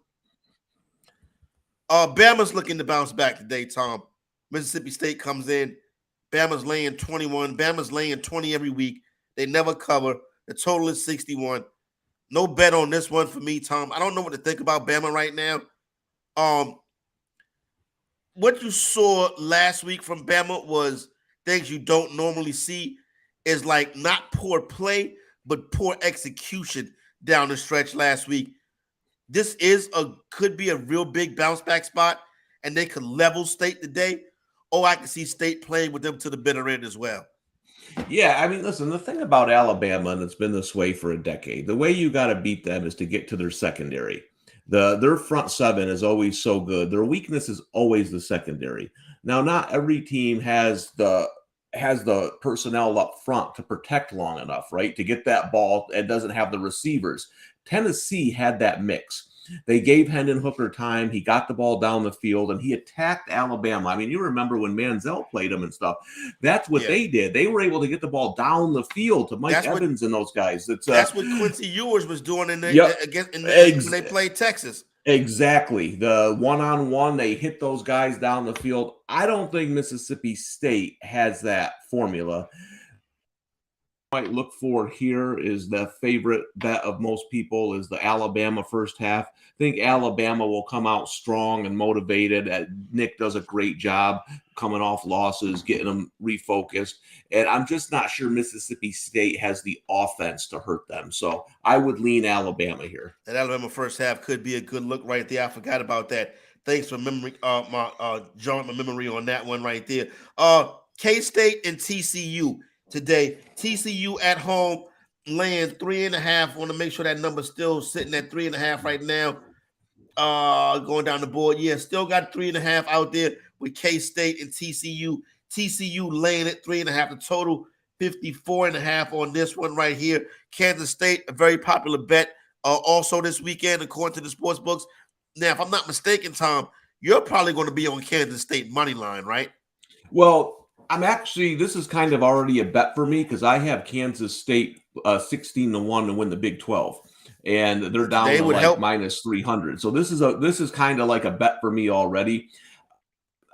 Bama's looking to bounce back today, Tom. Mississippi State comes in. Bama's laying 21. Bama's laying 20 every week. They never cover. The total is 61. No bet on this one for me, Tom. I don't know what to think about Bama right now. What you saw last week from Bama was things you don't normally see. Is like not poor play, but poor execution down the stretch last week. This could be a real big bounce back spot, and they could level State today. Or I can see State playing with them to the bitter end as well. Yeah, I mean, listen, the thing about Alabama, and it's been this way for a decade, the way you got to beat them is to get to their secondary. Their front seven is always so good. Their weakness is always the secondary. Now, not every team has the personnel up front to protect long enough, right? To get that ball and doesn't have the receivers. Tennessee had that mix. They gave Hendon Hooker time. He got the ball down the field, and he attacked Alabama. I mean, you remember when Manziel played him and stuff. That's what they did. They were able to get the ball down the field to Mike Evans and those guys. That's what Quincy Ewers was doing when they played Texas. Exactly. The one-on-one, they hit those guys down the field. I don't think Mississippi State has that formula. Might look for here is the favorite bet of most people is the Alabama first half. I think Alabama will come out strong and motivated. Nick does a great job coming off losses, getting them refocused. And I'm just not sure Mississippi State has the offense to hurt them. So I would lean Alabama here. That Alabama first half could be a good look right there. I forgot about that. Thanks for memory, John, my memory on that one right there. K-State and TCU. Today, TCU at home laying 3.5. Want to make sure that number's still sitting at 3.5 right now. Going down the board. Yeah, still got 3.5 out there with K-State and TCU. TCU laying at 3.5. The total 54.5 on this one right here. Kansas State, a very popular bet. Also this weekend, according to the sports books. Now, if I'm not mistaken, Tom, you're probably going to be on Kansas State money line, right? Well, this is kind of already a bet for me because I have Kansas State 16-1 to win the Big 12, and they're down to like minus 300. So this is kind of like a bet for me already.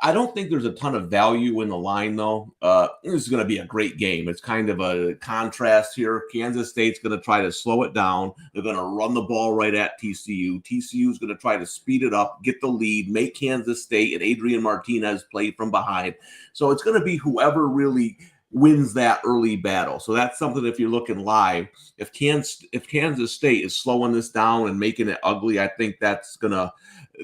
I don't think there's a ton of value in the line, though. This is going to be a great game. It's kind of a contrast here. Kansas State's going to try to slow it down. They're going to run the ball right at TCU. TCU is going to try to speed it up, get the lead, make Kansas State and Adrian Martinez play from behind. So it's going to be whoever really wins that early battle. So that's something if you're looking live. If Kansas State is slowing this down and making it ugly, I think that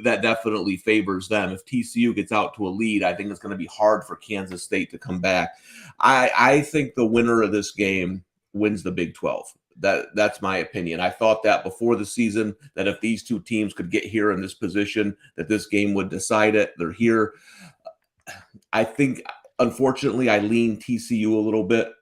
definitely favors them. If TCU gets out to a lead, I think it's going to be hard for Kansas State to come back. I think the winner of this game wins the Big 12. That's my opinion. I thought that before the season, that if these two teams could get here in this position, that this game would decide it. They're here. I think, unfortunately, I lean TCU a little bit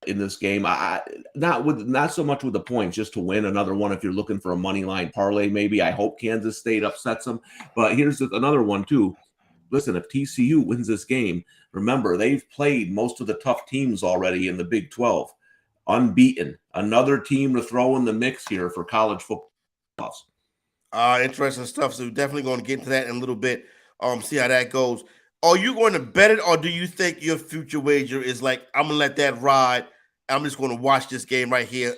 in this game. Not so much with the points, just to win another one. If you're looking for a money line parlay, maybe I hope Kansas State upsets them. But here's another one too. Listen, if TCU wins this game, remember they've played most of the tough teams already in the Big 12, unbeaten. Another team to throw in the mix here for college football. Interesting stuff. So we're definitely going to get into that in a little bit. See how that goes. Are you going to bet it, or do you think your future wager is like, I'm going to let that ride, I'm just going to watch this game right here?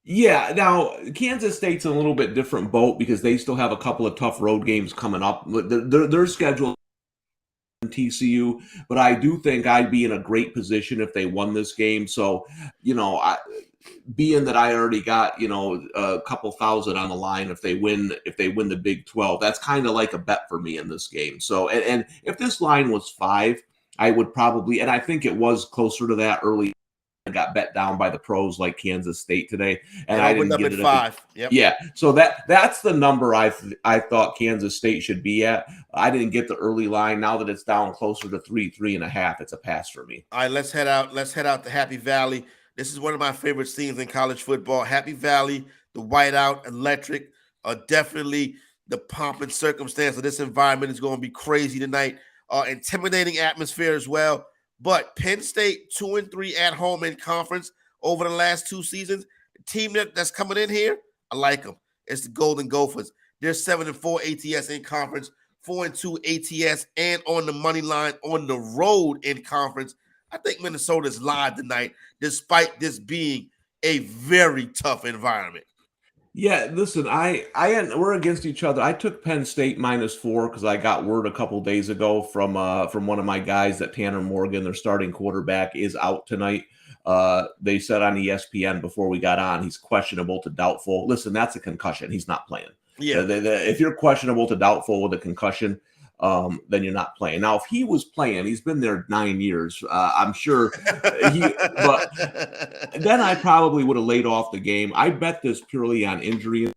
Yeah, now Kansas State's in a little bit different boat because they still have a couple of tough road games coming up. Their schedule TCU, but I do think I'd be in a great position if they won this game. So, being that I already got, a couple thousand on the line if they win the Big 12, that's kind of like a bet for me in this game. So, and if this line was 5, I would probably, and I think it was closer to that early. I got bet down by the pros like Kansas State today, and I didn't get it at 5. Yep. Yeah, so that's the number I thought Kansas State should be at. I didn't get the early line. Now that it's down closer to 3.5, it's a pass for me. All right, let's head out to Happy Valley. This is one of my favorite scenes in college football. Happy Valley, the whiteout, electric, definitely the pomp and circumstance of this environment is going to be crazy tonight. Intimidating atmosphere as well. But Penn State 2-3 at home in conference over the last 2 seasons. The team that's coming in here, I like them. It's the Golden Gophers. They're 7-4 ATS in conference, 4-2 ATS, and on the money line on the road in conference. I think Minnesota's live tonight, despite this being a very tough environment. Yeah, listen, we're against each other. I took Penn State -4 because I got word a couple days ago from one of my guys that Tanner Morgan, their starting quarterback, is out tonight. They said on ESPN before we got on he's questionable to doubtful. Listen, that's a concussion. He's not playing. Yeah. If you're questionable to doubtful with a concussion, then you're not playing. Now, if he was playing, he's been there 9 years. I'm sure but then I probably would have laid off the game. I bet this purely on injury.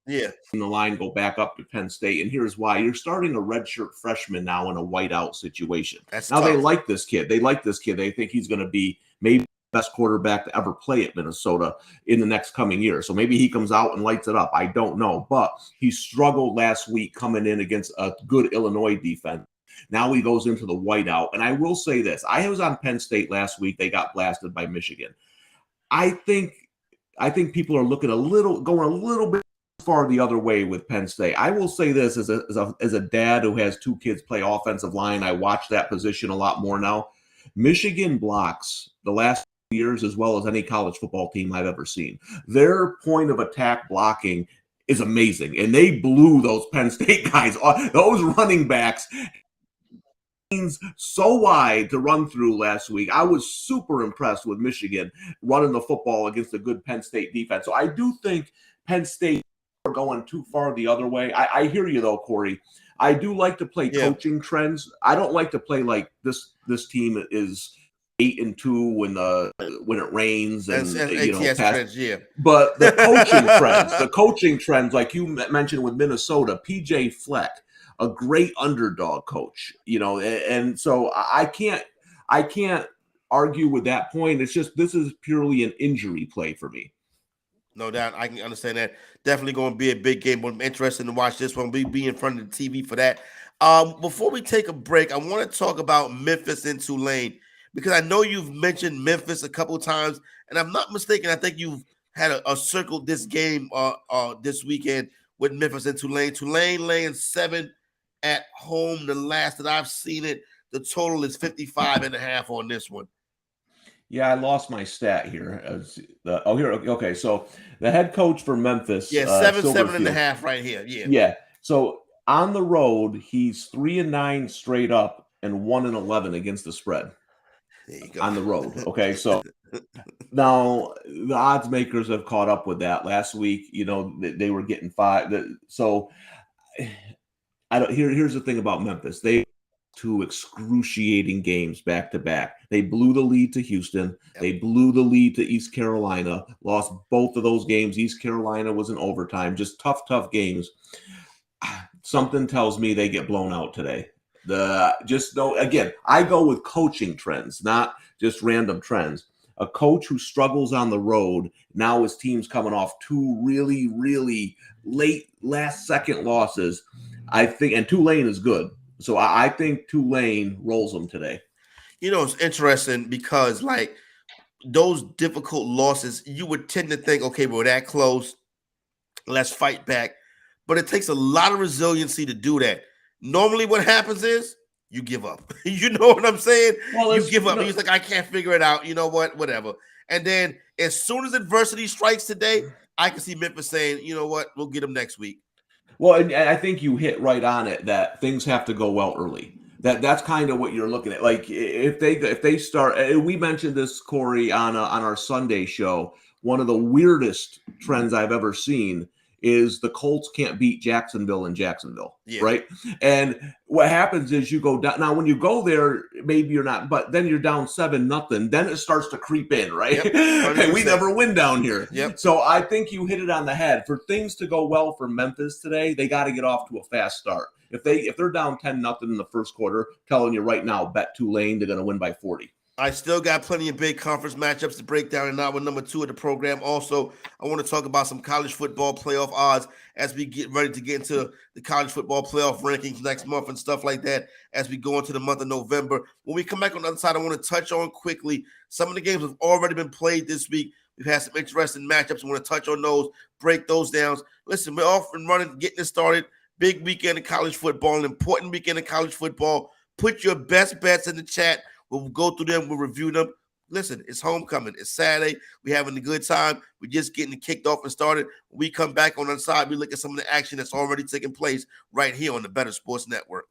Yeah. The line go back up to Penn State. And here's why. You're starting a redshirt freshman now in a whiteout situation. That's now tough. They like this kid. They think he's going to be maybe the best quarterback to ever play at Minnesota in the next coming year. So maybe he comes out and lights it up. I don't know. But he struggled last week coming in against a good Illinois defense. Now he goes into the whiteout. And I will say this. I was on Penn State last week. They got blasted by Michigan. I think people are going a little bit far the other way with Penn State. I will say this as a dad who has 2 kids play offensive line. I watch that position a lot more now. Michigan blocks the last years as well as any college football team I've ever seen. Their point of attack blocking is amazing, and they blew those Penn State guys, those running backs, so wide to run through last week. I was super impressed with Michigan running the football against a good Penn State defense. So I do think Penn State are going too far the other way. I hear you though, Corey. I do like to play coaching trends. I don't like to play like this team is 8-2 when it rains and trends, yeah. But the coaching trends, like you mentioned with Minnesota, PJ Fleck, a great underdog coach, and so I can't argue with that point. It's just this is purely an injury play for me. No doubt, I can understand that. Definitely going to be a big game, but I'm interested to watch this one. We'll be in front of the TV for that. Before we take a break, I want to talk about Memphis and Tulane, because I know you've mentioned Memphis a couple of times, and I'm not mistaken, I think you've had a circled this game this weekend with Memphis and Tulane. Tulane laying 7 at home. The last that I've seen it, the total is 55.5 on this one. Yeah, I lost my stat here. Okay. So the head coach for Memphis, 7.5 right here. Yeah. So on the road, he's 3-9 straight up and 1-11 against the spread. There you go. On the road. Okay, so now the odds makers have caught up with that. Last week, they were getting 5. So here's the thing about Memphis. They 2 excruciating games back to back. They blew the lead to Houston. Yep. They blew the lead to East Carolina, lost both of those games. East Carolina was in overtime. Just tough games. Something tells me they get blown out today. Again, I go with coaching trends, not just random trends. A coach who struggles on the road, now his team's coming off 2 really, really late last second losses. I think, and Tulane is good. So I think Tulane rolls them today. It's interesting because, like, those difficult losses, you would tend to think, okay, we're that close, let's fight back. But it takes a lot of resiliency to do that. Normally what happens is you give up. You know what I'm saying? Well, you give up. You're like, I can't figure it out. You know what? Whatever. And then as soon as adversity strikes today, I can see Memphis saying, you know what? We'll get them next week. Well, and I think you hit right on it that things have to go well early. That's kind of what you're looking at. Like if they start, we mentioned this, Corey, on our Sunday show. One of the weirdest trends I've ever seen is the Colts can't beat Jacksonville in Jacksonville, right? And what happens is you go down. Now, when you go there, maybe you're not, but then you're down 7-0. Then it starts to creep in, right? Yep, and we never win down here. Yep. So I think you hit it on the head. For things to go well for Memphis today, they got to get off to a fast start. If they're down 10-0 in the first quarter, telling you right now, bet Tulane, they're going to win by 40. I still got plenty of big conference matchups to break down in hour number 2 of the program. Also, I want to talk about some college football playoff odds as we get ready to get into the college football playoff rankings next month and stuff like that as we go into the month of November. When we come back on the other side, I want to touch on quickly some of the games have already been played this week. We've had some interesting matchups. I want to touch on those, break those down. Listen, we're off and running, getting it started. Big weekend of college football, an important weekend of college football. Put your best bets in the chat. We'll go through them. We'll review them. Listen, it's homecoming. It's Saturday. We're having a good time. We're just getting kicked off and started. When we come back on the side, we look at some of the action that's already taking place right here on the Bettor Sports Network.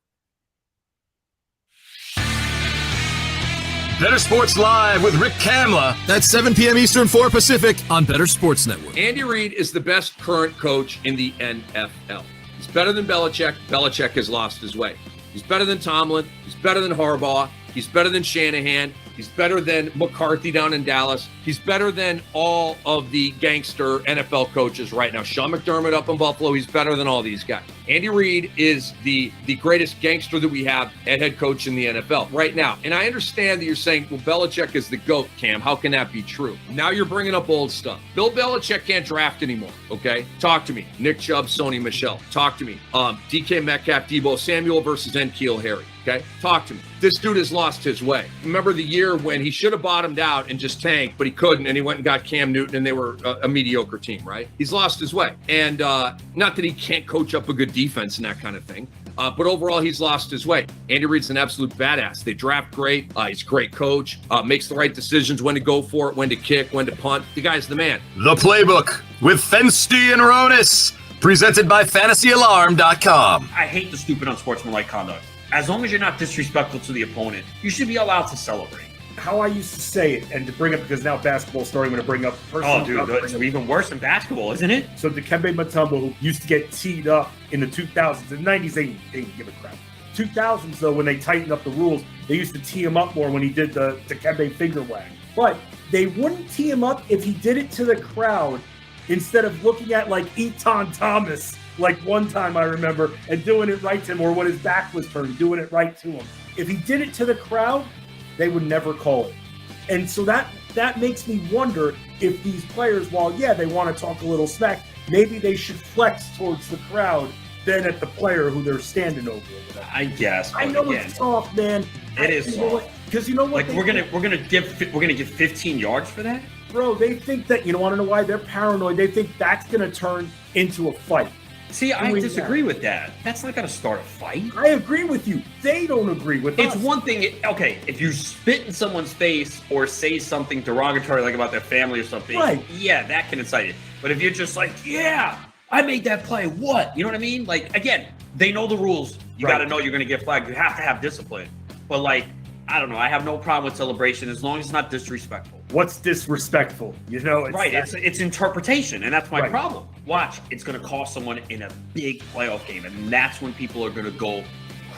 Bettor Sports Live with Rick Kamla. That's 7 p.m. Eastern, 4 Pacific. On Bettor Sports Network. Andy Reid is the best current coach in the NFL. He's better than Belichick. Belichick has lost his way. He's better than Tomlin. He's better than Harbaugh. He's better than Shanahan. He's better than McCarthy down in Dallas. He's better than all of the gangster NFL coaches right now. Sean McDermott up in Buffalo, he's better than all these guys. Andy Reid is the greatest gangster that we have at head coach in the NFL right now. And I understand that you're saying, well, Belichick is the GOAT, Cam. How can that be true? Now you're bringing up old stuff. Bill Belichick can't draft anymore, okay? Talk to me. Nick Chubb, Sony Michel. Talk to me. DK Metcalf, Debo Samuel versus N'Keal Harry. Okay, talk to me. This dude has lost his way. Remember the year when he should have bottomed out and just tanked, but he couldn't, and he went and got Cam Newton, and they were a mediocre team, right? He's lost his way. And not that he can't coach up a good defense and that kind of thing, but overall, he's lost his way. Andy Reid's an absolute badass. They draft great. He's a great coach, makes the right decisions, when to go for it, when to kick, when to punt. The guy's the man. The Playbook with Fensty and Ronis. Presented by FantasyAlarm.com. I hate the stupid unsportsmanlike conduct. As long as you're not disrespectful to the opponent, you should be allowed to celebrate. How I used to say it, and to bring up, because now basketball starting to bring up. Oh, dude, it's even worse than basketball, isn't it? So Dikembe Mutombo, who used to get teed up in the 2000s, in the 90s, they didn't give a crap. 2000s, though, when they tightened up the rules, they used to tee him up more when he did the Dikembe finger wag. But they wouldn't tee him up if he did it to the crowd instead of looking at like Eton Thomas. Like one time I remember, and doing it right to him, or when his back was turned, doing it right to him. If he did it to the crowd, they would never call it. And so that makes me wonder if these players, while, yeah, they want to talk a little smack, maybe they should flex towards the crowd than at the player who they're standing over. I guess. I know it's soft, man. It is soft. Because you know what? Like we're gonna give 15 yards for that, bro. They think that, you want to know why they're paranoid? They think that's gonna turn into a fight. See, I disagree with that. That's not going to start a fight. I agree with you. They don't agree with us. It's one thing, okay, if you spit in someone's face or say something derogatory, like about their family or something, right. Yeah, that can incite it. But if you're just like, yeah, I made that play, what? You know what I mean? Like, again, they know the rules. You got to know you're going to get flagged. You have to have discipline. But, like, I don't know. I have no problem with celebration as long as it's not disrespectful. What's disrespectful? It's interpretation, and that's my problem. Watch, it's going to cost someone in a big playoff game, and that's when people are going to go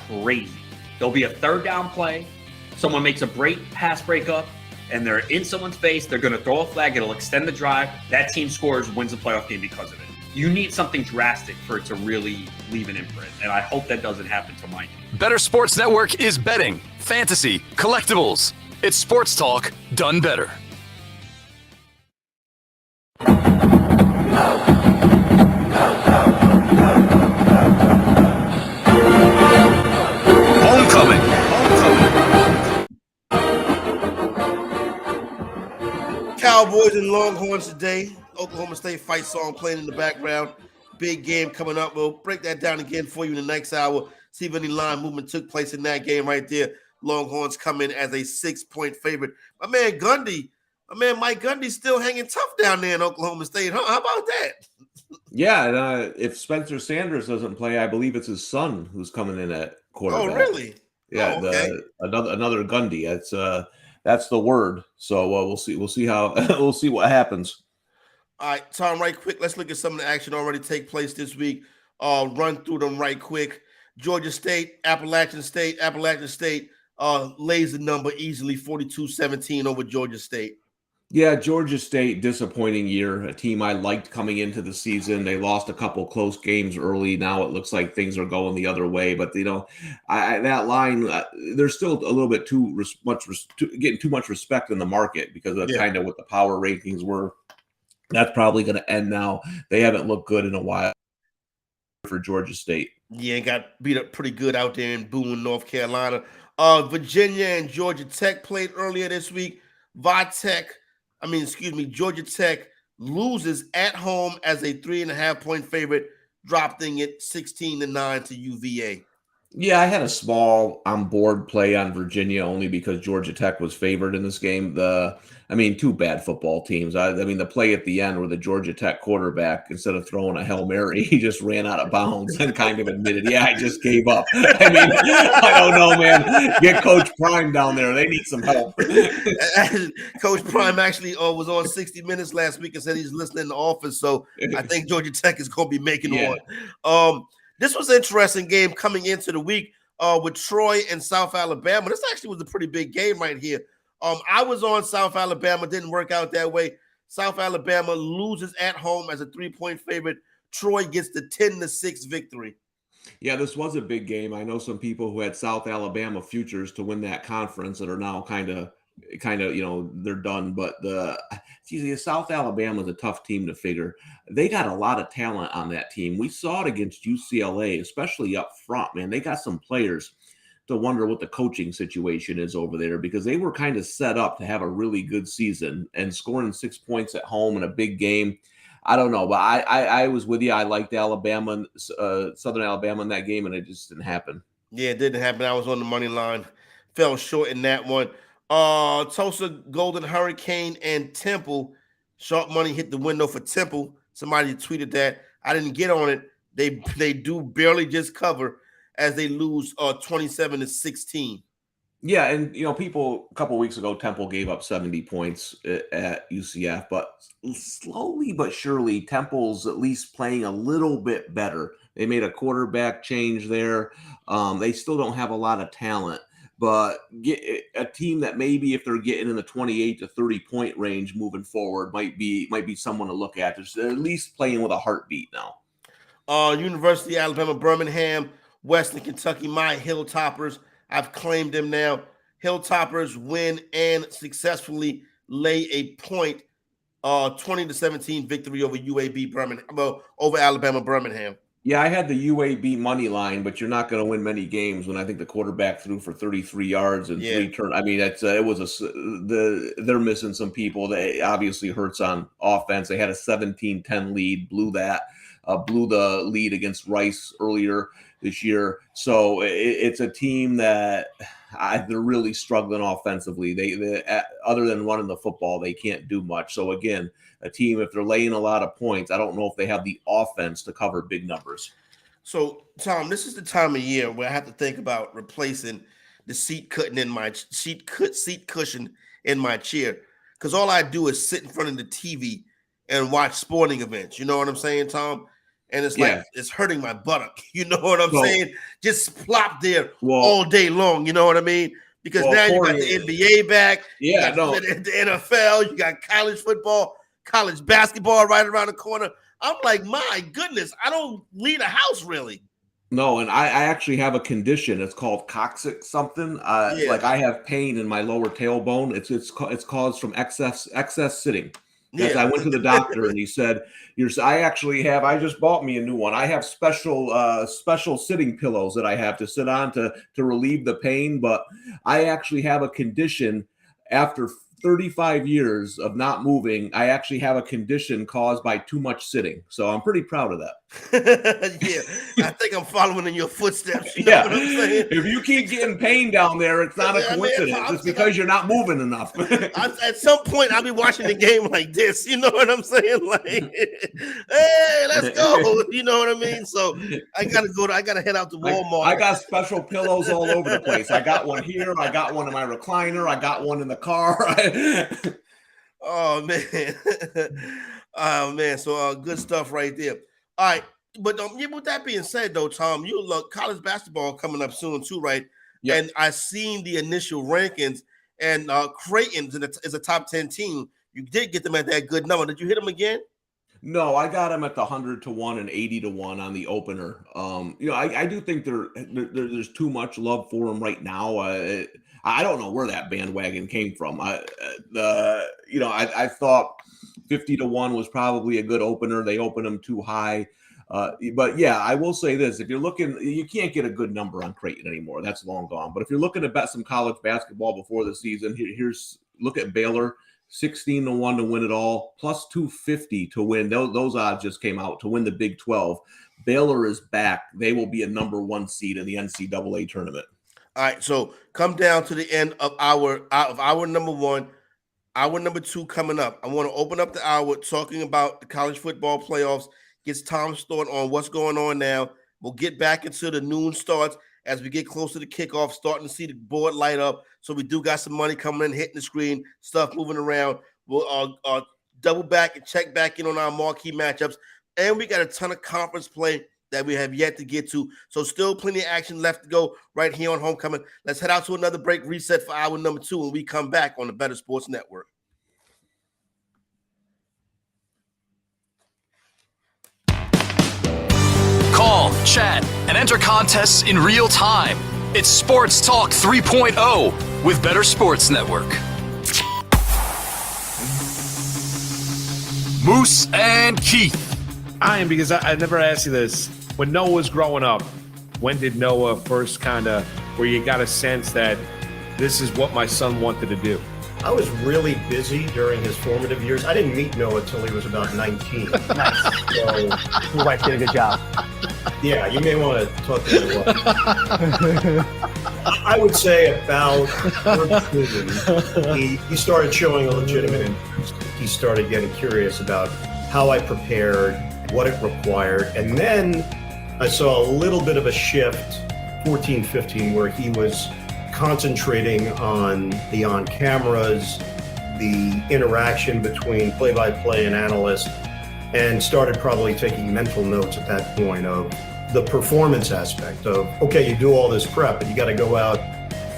crazy. There'll be a third down play. Someone makes a pass breakup, and they're in someone's face. They're going to throw a flag. It'll extend the drive. That team scores, wins the playoff game because of it. You need something drastic for it to really leave an imprint, and I hope that doesn't happen to mine. Bettor Sports Network is betting, fantasy, collectibles. It's sports talk done better. Homecoming. Cowboys and Longhorns today. Oklahoma State fight song playing in the background. Big game coming up. We'll break that down again for you in the next hour. See if any line movement took place in that game right there. Longhorns come in as a 6-point favorite. My man Mike Gundy's still hanging tough down there in Oklahoma State, huh? How about that? Yeah, and if Spencer Sanders doesn't play, I believe it's his son who's coming in at quarterback. Oh, really? Yeah, okay. Another Gundy. That's the word. So we'll see. We'll see how we'll see what happens. All right, Tom, right quick. Let's look at some of the action already take place this week. Run through them right quick. Georgia State, Appalachian State lays the number easily, 42-17 over Georgia State. Yeah, Georgia State, disappointing year. A team I liked coming into the season. They lost a couple close games early. Now it looks like things are going the other way. But, that line, they're still a little bit getting too much respect in the market because that's kind of what the power rankings were. That's probably going to end now. They haven't looked good in a while for Georgia State. Yeah, got beat up pretty good out there in Boone, North Carolina. Virginia and Georgia Tech played earlier this week. Georgia Tech loses at home as a 3.5-point favorite, dropping it 16-9 to UVA. Yeah, I had a small on board play on Virginia only because Georgia Tech was favored in this game. Two bad football teams. I mean, the play at the end where the Georgia Tech quarterback, instead of throwing a Hail Mary, he just ran out of bounds and kind of admitted, yeah, I just gave up. I mean, I don't know, man. Get Coach Prime down there. They need some help. Coach Prime actually was on 60 Minutes last week and said he's listening in the office. So I think Georgia Tech is going to be making on. This was an interesting game coming into the week with Troy and South Alabama. This actually was a pretty big game right here. I was on South Alabama. Didn't work out that way. South Alabama loses at home as a 3-point favorite. Troy gets the 10-6 victory. Yeah, this was a big game. I know some people who had South Alabama futures to win that conference that are now kind of, they're done. But South Alabama is a tough team to figure. They got a lot of talent on that team. We saw it against UCLA, especially up front, man. They got some players to wonder what the coaching situation is over there because they were kind of set up to have a really good season, and scoring 6 points at home in a big game. I don't know, but I was with you. I liked Alabama, Southern Alabama in that game, and it just didn't happen. Yeah, it didn't happen. I was on the money line. Fell short in that one. Tulsa Golden Hurricane and Temple. Sharp money hit the window for Temple. Somebody tweeted that. I didn't get on it. They do barely just cover as they lose 27-16. Yeah, and people a couple of weeks ago, Temple gave up 70 points at UCF, but slowly but surely, Temple's at least playing a little bit better. They made a quarterback change there. They still don't have a lot of talent, but get a team that maybe if they're getting in the 28 to 30 point range moving forward might be someone to look at. They're at least playing with a heartbeat now. University of Alabama, Birmingham, Western Kentucky, my Hilltoppers. I've claimed them now. Hilltoppers win and successfully lay a point 20-17 victory over UAB Birmingham, over Alabama Birmingham. Yeah, I had the UAB money line, but you're not going to win many games when I think the quarterback threw for 33 yards and 3 turns. I mean, they're missing some people. That obviously hurts on offense. They had a 17-10 lead, blew the lead against Rice earlier this year. So it's a team that they're really struggling offensively. They other than running the football, they can't do much. So again, a team, if they're laying a lot of points, I don't know if they have the offense to cover big numbers. So Tom, this is the time of year where I have to think about replacing the seat cushion in my chair, because all I do is sit in front of the TV and watch sporting events. You know what I'm saying, Tom? And it's like it's hurting my buttock. You know what I'm saying? Just plop there all day long. You know what I mean? Because now you got the NBA back. Yeah, the NFL. You got college football, college basketball right around the corner. I'm like, my goodness, I don't leave the house really. No, and I actually have a condition. It's called coccyx something. Like I have pain in my lower tailbone. It's caused from excess sitting. Yes, I went to the doctor and he said, I just bought me a new one. I have special sitting pillows that I have to sit on to relieve the pain, but I actually have a condition after 35 years of not moving. I actually have a condition caused by too much sitting. So I'm pretty proud of that. I think I'm following in your footsteps. You know what I'm saying? If you keep getting pain down there, it's not a coincidence. It's because you're not moving enough. At some point, I'll be watching the game like this. You know what I'm saying? Like, hey, let's go. You know what I mean? So I gotta head out to Walmart. I got special pillows all over the place. I got one here. I got one in my recliner. I got one in the car. Oh man. Oh man. So good stuff right there. All right. But with that being said, though, Tom, you look college basketball coming up soon too, right? Yep. And I seen the initial rankings, and Creighton is a top 10 team. You did get them at that good number. Did you hit them again? No, I got them at the 100-1 and 80-1 on the opener. I do think there's too much love for them right now. I don't know where that bandwagon came from. I thought 50-1 was probably a good opener. They opened them too high. But yeah, I will say this: if you're looking, you can't get a good number on Creighton anymore. That's long gone. But if you're looking to bet some college basketball before the season, look at Baylor. 16-1 to win it all, plus 250 to win. Those odds just came out to win the Big 12. Baylor is back. They will be a number 1 seed in the NCAA tournament. All right, so come down to the end of our number 1. Our number 2 coming up. I want to open up the hour talking about the college football playoffs. Gets Tom's thought on what's going on now. We'll get back into the noon starts as we get closer to kickoff, starting to see the board light up. So we do got some money coming in, hitting the screen, stuff moving around. We'll double back and check back in on our marquee matchups. And we got a ton of conference play that we have yet to get to. So still plenty of action left to go right here on Homecoming. Let's head out to another break, reset for hour number 2 when we come back on the Bettor Sports Network. Call, chat, and enter contests in real time. It's Sports Talk 3.0 with Bettor Sports Network. Moose and Keith. Because I never asked you this. When Noah was growing up, when did Noah first where you got a sense that this is what my son wanted to do? I was really busy during his formative years. I didn't meet Noah until he was about 19. Nice. So, your wife did a good job. Yeah, you may want to talk to your wife. I would say about 13, he started showing a legitimate interest. He started getting curious about how I prepared, what it required. And then I saw a little bit of a shift, 14, 15, where he was concentrating on the on-cameras, the interaction between play-by-play and analyst, and started probably taking mental notes at that point of the performance aspect of, okay, you do all this prep, but you got to go out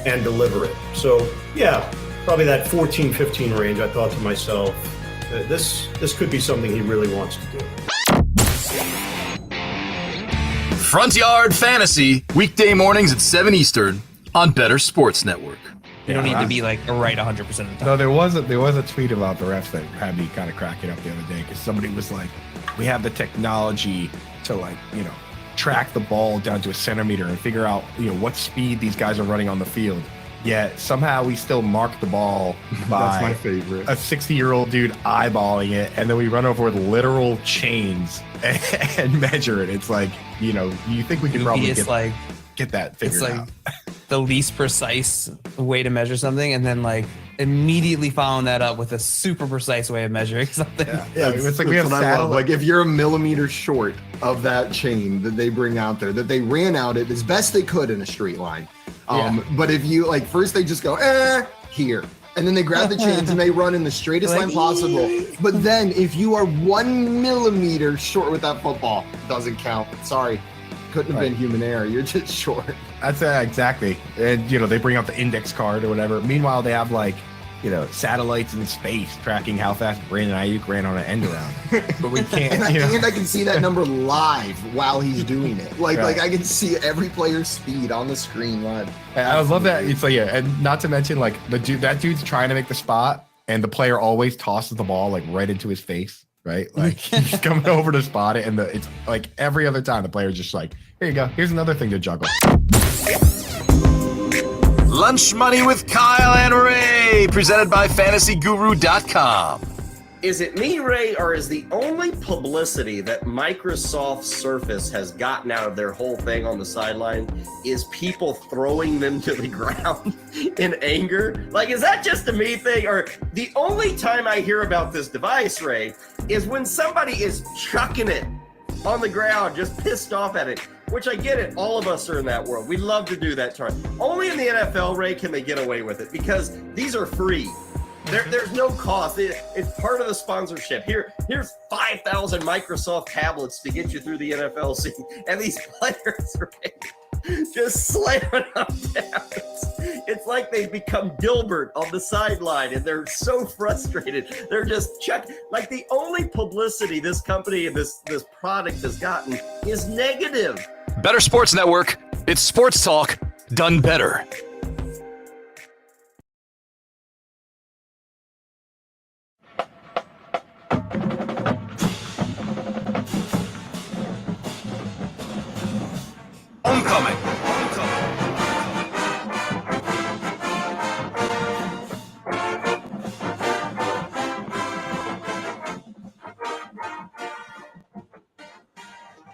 and deliver it. So, yeah, probably that 14, 15 range, I thought to myself, this could be something he really wants to do. Front Yard Fantasy, weekday mornings at 7 Eastern on Bettor Sports Network. You don't need to be like right 100% of the time. No, there was a tweet about the refs that had me kind of cracking up the other day because somebody was like, we have the technology to track the ball down to a centimeter and figure out what speed these guys are running on the field. Yet somehow we still mark the ball by That's my favorite. a 60-year-old dude eyeballing it, and then we run over with literal chains and measure it. It's like, you think we could probably get that figured out. The least precise way to measure something, and then immediately following that up with a super precise way of measuring something. Yeah, it's like we have satellite. Like if you're a millimeter short of that chain that they bring out there, that they ran out it as best they could in a straight line. But if you first they just go here, and then they grab the chains and they run in the straightest line possible. But then if you are 1 millimeter short with that football, it doesn't count. Sorry. Couldn't have been human error. You're just short. That's exactly. And they bring out the index card or whatever. Meanwhile, they have satellites in space tracking how fast Brandon Ayuk ran on an end around. But we can't. And I can see that number live while he's doing it. Like I can see every player's speed on the screen live. And I love that. It's and not to mention that dude's trying to make the spot, and the player always tosses the ball right into his face. Right, he's coming over to spot it, and it's every other time the player's just here you go. Here's another thing to juggle. Lunch Money with Kyle and Ray, presented by FantasyGuru.com. Is it me, Ray, or is the only publicity that Microsoft Surface has gotten out of their whole thing on the sideline is people throwing them to the ground in anger? Is that just a me thing? Or the only time I hear about this device, Ray, is when somebody is chucking it on the ground, just pissed off at it, which I get it. All of us are in that world. We love to do that term. Only in the NFL, Ray, can they get away with it because these are free. There's no cost. It's part of the sponsorship. Here's 5,000 Microsoft tablets to get you through the NFL season, and these players are just slamming them down. It's like they've become Dilbert on the sideline, and they're so frustrated. They're just the only publicity this company and this product has gotten is negative. Bettor Sports Network. It's sports talk done better. Homecoming.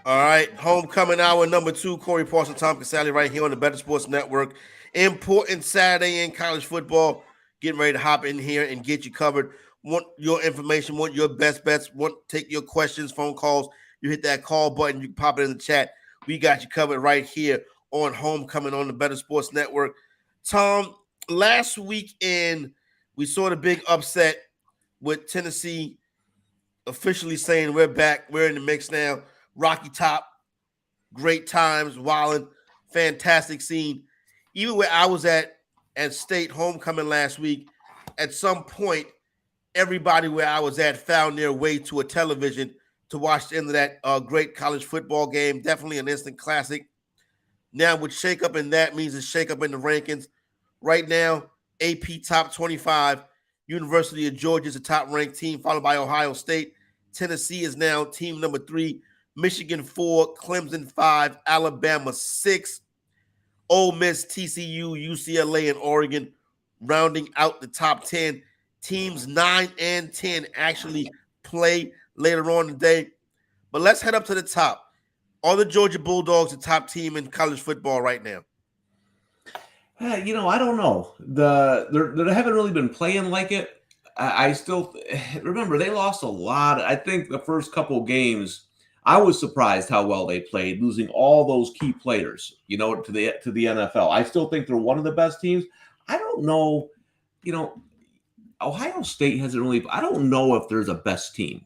All right, homecoming hour number 2. Corey Parson, Tom Casale, right here on the Better Sports Network. Important Saturday in college football. Getting ready to hop in here and get you covered. Want your information, want your best bets, want take your questions, phone calls. You hit that call button, you can pop it in the chat. We got you covered right here on homecoming on the Better Sports Network. Tom, last weekend we saw the big upset with Tennessee officially saying we're back, we're in the mix now. Rocky Top, great times, wilding, fantastic scene. Even where I was at state homecoming last week, at some point, everybody where I was at found their way to a television to watch the end of that great college football game. Definitely an instant classic. Now, with shakeup in that means a shakeup in the rankings. Right now, AP top 25. University of Georgia is a top-ranked team, followed by Ohio State. Tennessee is now team number 3. Michigan 4, Clemson 5, Alabama 6. Ole Miss, TCU, UCLA, and Oregon rounding out the top 10. Teams 9 and 10 actually play later on today. But let's head up to the top. Are the Georgia Bulldogs the top team in college football right now? I don't know. They haven't really been playing like it. I still remember they lost a lot. I think the first couple games, I was surprised how well they played, losing all those key players, to the NFL. I still think they're one of the best teams. I don't know, Ohio State hasn't really. I don't know if there's a best team.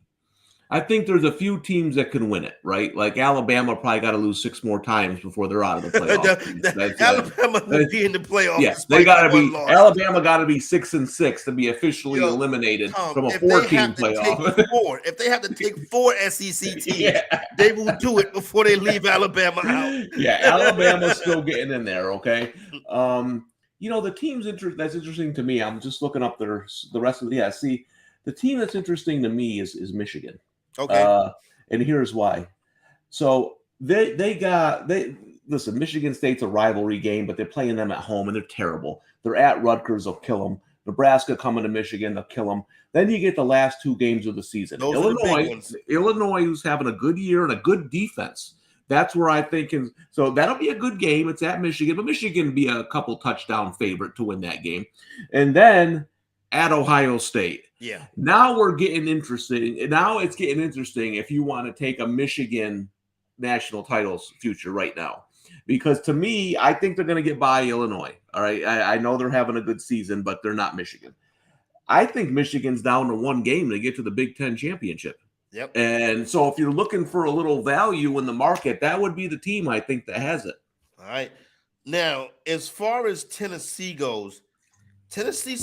I think there's a few teams that can win it, right? Like Alabama probably got to lose 6 more times before they're out of the playoffs. Alabama will be in the playoffs. Yes, they got to be. Alabama got to be 6-6 to be officially eliminated from a 4-team playoff. If they have to take 4 SEC teams, they will do it before they leave Alabama out. Yeah, Alabama's still getting in there. Okay. The teams that's interesting to me. I'm just looking up the rest of the. See, the team that's interesting to me is Michigan. Okay. And here's why. So listen, Michigan State's a rivalry game, but they're playing them at home and they're terrible. They're at Rutgers, they'll kill them. Nebraska coming to Michigan, they'll kill them. Then you get the last 2 games of the season. Those are the big ones. Illinois, who's having a good year and a good defense. That's where I think so that'll be a good game. It's at Michigan, but Michigan be a couple touchdown favorite to win that game. And then at Ohio State. Yeah. Now we're getting interesting. Now it's getting interesting if you want to take a Michigan national titles future right now. Because to me, I think they're going to get by Illinois. All right. I know they're having a good season, but they're not Michigan. I think Michigan's down to 1 game to get to the Big Ten championship. Yep. And so if you're looking for a little value in the market, that would be the team I think that has it. All right. Now, as far as Tennessee goes, Tennessee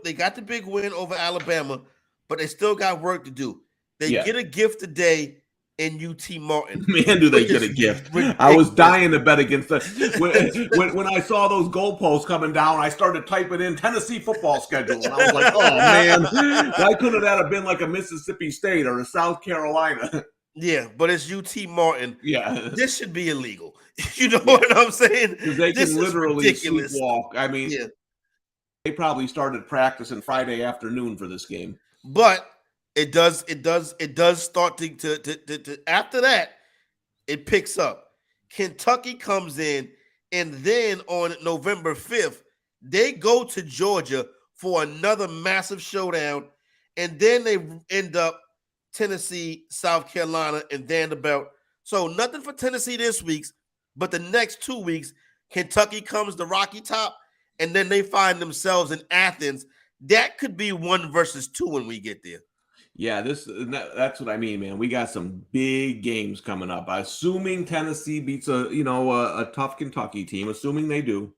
they got the big win over Alabama, but they still got work to do. They get a gift today in UT Martin. Man, do they get a gift. I was dying to bet against that. When I saw those goalposts coming down, I started typing in Tennessee football schedule, and I was like, oh, man, why couldn't that have been like a Mississippi State or a South Carolina? Yeah, but it's UT Martin. Yeah. This should be illegal. You know what I'm saying? Because they can literally sleepwalk. I mean, they probably started practicing Friday afternoon for this game. But it does start to after that, it picks up. Kentucky comes in, and then on November 5th, they go to Georgia for another massive showdown, and then they end up Tennessee, South Carolina, and Vanderbilt. So nothing for Tennessee this week, but the next 2 weeks, Kentucky comes to Rocky Top, and then they find themselves in Athens. That could be 1 versus 2 when we get there. Yeah, that's what I mean, man. We got some big games coming up. Assuming Tennessee beats a tough Kentucky team, assuming they do,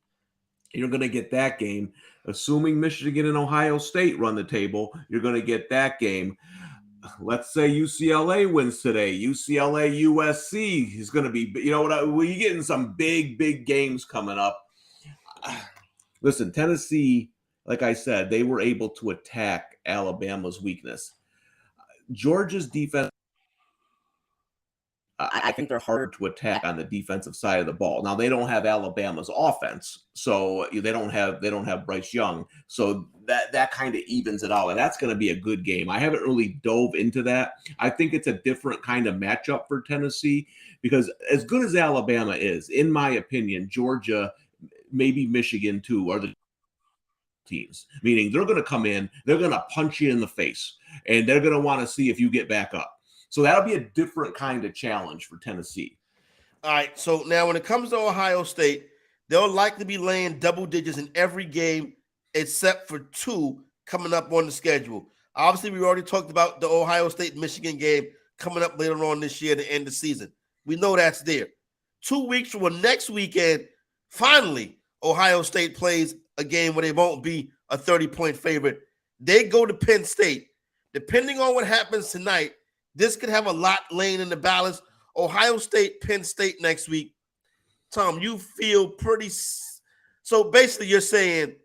you're going to get that game. Assuming Michigan and Ohio State run the table, you're going to get that game. Let's say UCLA wins today. UCLA USC is going to be, we're getting some big games coming up. Listen, Tennessee, like I said, they were able to attack Alabama's weakness. Georgia's defense, I think they're hard to attack on the defensive side of the ball. Now they don't have Alabama's offense, so they don't have Bryce Young, so that kind of evens it out, and that's going to be a good game. I haven't really dove into that. I think it's a different kind of matchup for Tennessee because as good as Alabama is, in my opinion, Georgia, maybe Michigan too, are the teams. Meaning they're going to come in, they're going to punch you in the face, and they're going to want to see if you get back up. So that'll be a different kind of challenge for Tennessee. All right. So now when it comes to Ohio State, they'll likely be laying double digits in every game except for 2 coming up on the schedule. Obviously, we already talked about the Ohio State-Michigan game coming up later on this year to end the season. We know that's there. 2 weeks from next weekend, finally, Ohio State plays a game where they won't be a 30-point favorite. They go to Penn State. Depending on what happens tonight, this could have a lot laying in the balance. Ohio State, Penn State next week. Tom, you feel pretty. So basically, you're saying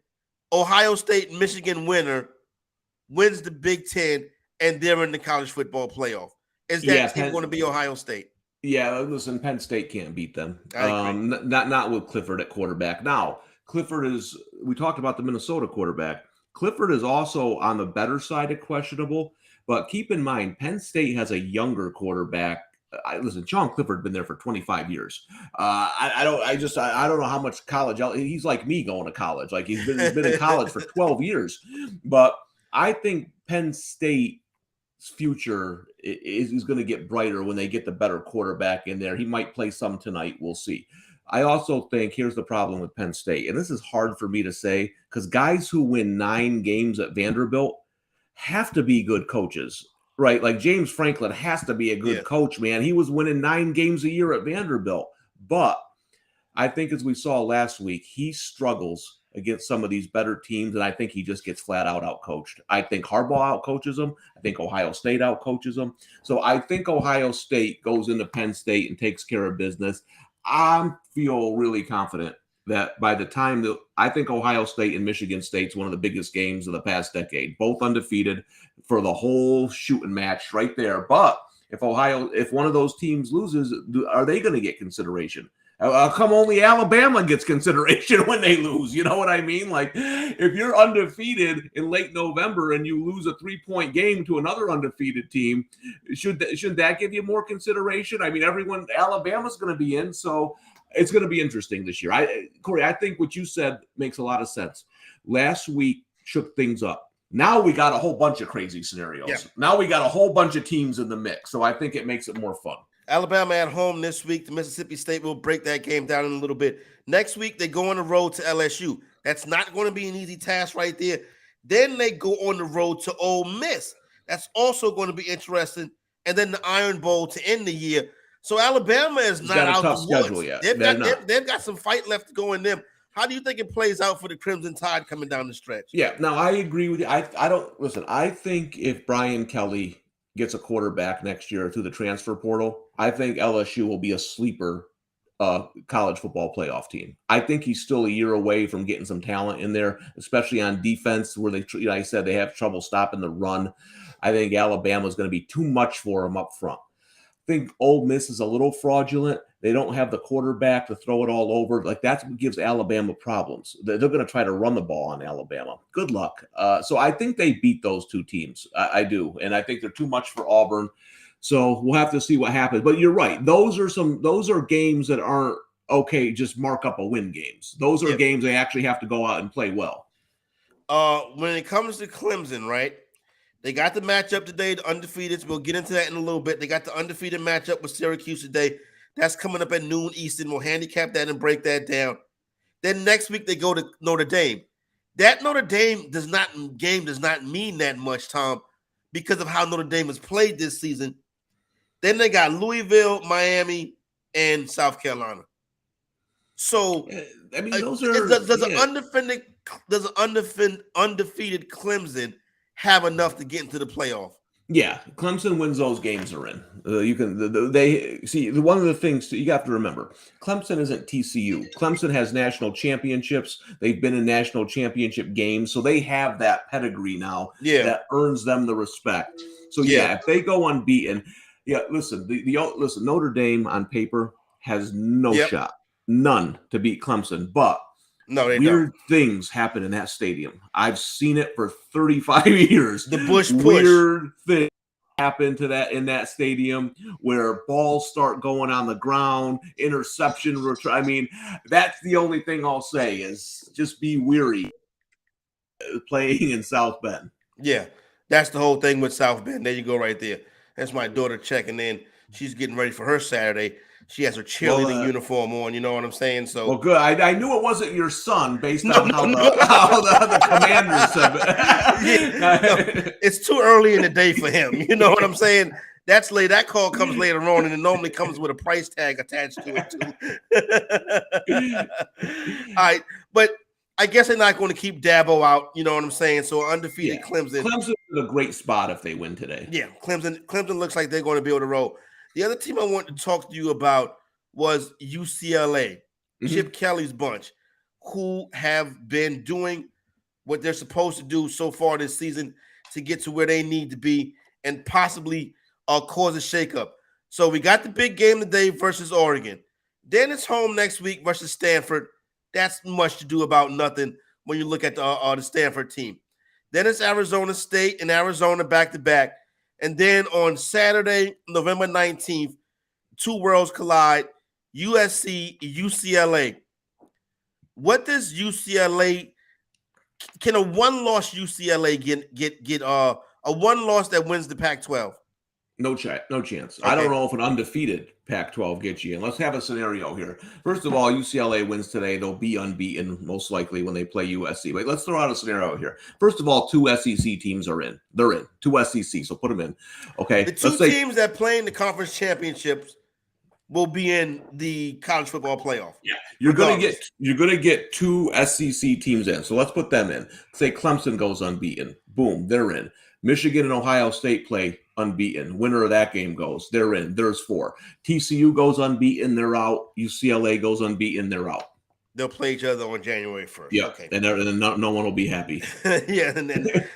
Ohio State, Michigan winner wins the Big Ten, and they're in the college football playoff. Is that team going to be Ohio State? Yeah, listen, Penn State can't beat them. Not with Clifford at quarterback. Now, Clifford is. We talked about the Minnesota quarterback. Clifford is also on the better side of questionable. But keep in mind, Penn State has a younger quarterback. Listen, Sean Clifford's been there for 25 years. I don't know how much college. He's like me going to college. Like he's been in college for 12 years. But I think Penn State's future is going to get brighter when they get the better quarterback in there. He might play some tonight. We'll see. I also think here's the problem with Penn State, and this is hard for me to say because guys who win 9 games at Vanderbilt have to be good coaches, right? Like James Franklin has to be a good coach, man. He was winning 9 games a year at Vanderbilt. But I think as we saw last week, he struggles against some of these better teams, and I think he just gets flat out outcoached. I think Harbaugh outcoaches him. I think Ohio State outcoaches him. So I think Ohio State goes into Penn State and takes care of business. I feel really confident that by the time that I think Ohio State and Michigan State's one of the biggest games of the past decade, both undefeated for the whole shooting match right there. But if one of those teams loses, are they going to get consideration? How come only Alabama gets consideration when they lose? You know what I mean? Like if you're undefeated in late November and you lose a 3-point game to another undefeated team, shouldn't that give you more consideration? I mean, Alabama's going to be in, so it's going to be interesting this year. Corey, I think what you said makes a lot of sense. Last week shook things up. Now we got a whole bunch of crazy scenarios. Yeah. Now we got a whole bunch of teams in the mix. So I think it makes it more fun. Alabama at home this week to Mississippi State. We'll break that game down in a little bit. Next week, they go on the road to LSU. That's not going to be an easy task right there. Then they go on the road to Ole Miss. That's also going to be interesting. And then the Iron Bowl to end the year. So Alabama is not out the woods. Yet. They've got some fight left to go in them. How do you think it plays out for the Crimson Tide coming down the stretch? Yeah, no, I agree with you. I think if Brian Kelly gets a quarterback next year through the transfer portal, I think LSU will be a sleeper college football playoff team. I think he's still a year away from getting some talent in there, especially on defense where they, I said they have trouble stopping the run. I think Alabama is going to be too much for him up front. I think Ole Miss is a little fraudulent. They don't have the quarterback to throw it all over. Like that's what gives Alabama problems. They're going to try to run the ball on Alabama. Good luck. So I think they beat those two teams. I do. And I think they're too much for Auburn. So we'll have to see what happens. But you're right. Those are games that aren't okay, just mark up a win games. Those are games they actually have to go out and play well. When it comes to Clemson, right? They got the matchup today, the undefeateds. We'll get into that in a little bit. They got the undefeated matchup with Syracuse today. That's coming up at noon Eastern. We'll handicap that and break that down. Then next week they go to Notre Dame. That Notre Dame does not mean that much, Tom, because of how Notre Dame has played this season. Then they got Louisville, Miami, and South Carolina. So I mean, those are does an undefeated Clemson have enough to get into the playoff? Yeah, Clemson wins those games are in. They see one of the things you have to remember. Clemson isn't TCU. Clemson has national championships. They've been in national championship games, so they have that pedigree now that earns them the respect. So if they go unbeaten, Yeah, listen, listen, Notre Dame on paper has no shot, none to beat Clemson, but weird things happen in that stadium. I've seen it for 35 years. The Bush weird things happen to that in that stadium where balls start going on the ground, interception. I mean, that's the only thing I'll say is just be weary playing in South Bend. Yeah, that's the whole thing with South Bend. There you go, right there. That's my daughter checking in. She's getting ready for her Saturday. She has her cheerleading uniform on. You know what I'm saying? So, well, good. I knew it wasn't your son based on how the commander said. It's too early in the day for him. You know what I'm saying? That's late. That call comes later on, and it normally comes with a price tag attached to it too. All right, but I guess they're not going to keep Dabo out. You know what I'm saying? So undefeated Clemson. Clemson's in a great spot if they win today. Yeah, Clemson looks like they're going to be able to roll. The other team I wanted to talk to you about was UCLA, Chip Kelly's bunch, who have been doing what they're supposed to do so far this season to get to where they need to be and possibly cause a shakeup. So we got the big game today versus Oregon. Then it's home next week versus Stanford. That's much to do about nothing when you look at the Stanford team. Then it's Arizona State and Arizona back-to-back. And then on Saturday, November 19th, two worlds collide, USC, UCLA. What does UCLA – can a one-loss UCLA get a one-loss that wins the Pac-12? No chance. Okay. I don't know if an undefeated Pac-12 gets you in. Let's have a scenario here. First of all, UCLA wins today. They'll be unbeaten most likely when they play USC. But let's throw out a scenario here. First of all, two SEC teams are in. They're in. Two SEC, so put them in. Okay. The two teams that play in the conference championships will be in the college football playoff. Yeah. You're gonna get two SEC teams in. So let's put them in. Say Clemson goes unbeaten. Boom, they're in. Michigan and Ohio State play unbeaten. Winner of that game goes. They're in. There's four. TCU goes unbeaten. They're out. UCLA goes unbeaten. They're out. They'll play each other on January 1st. Yeah, okay. And no one will be happy. Yeah,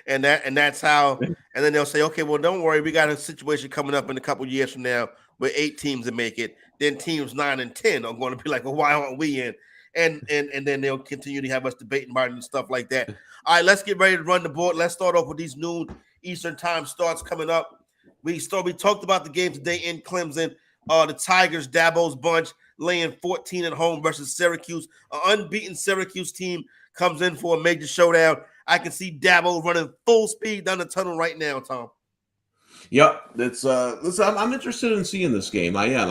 and that's how. And then they'll say, okay, well, don't worry, we got a situation coming up in a couple years from now where 8 teams will make it. Then teams 9 and 10 are going to be like, well, why aren't we in? And then they'll continue to have us debating about it and stuff like that. All right, let's get ready to run the board. Let's start off with these noon Eastern time starts coming up. We talked about the game today in Clemson. The Tigers, Dabo's bunch, laying 14 at home versus Syracuse. An unbeaten Syracuse team comes in for a major showdown. I can see Dabo running full speed down the tunnel right now, Tom. Yep, it's listen, I'm interested in seeing this game. I am.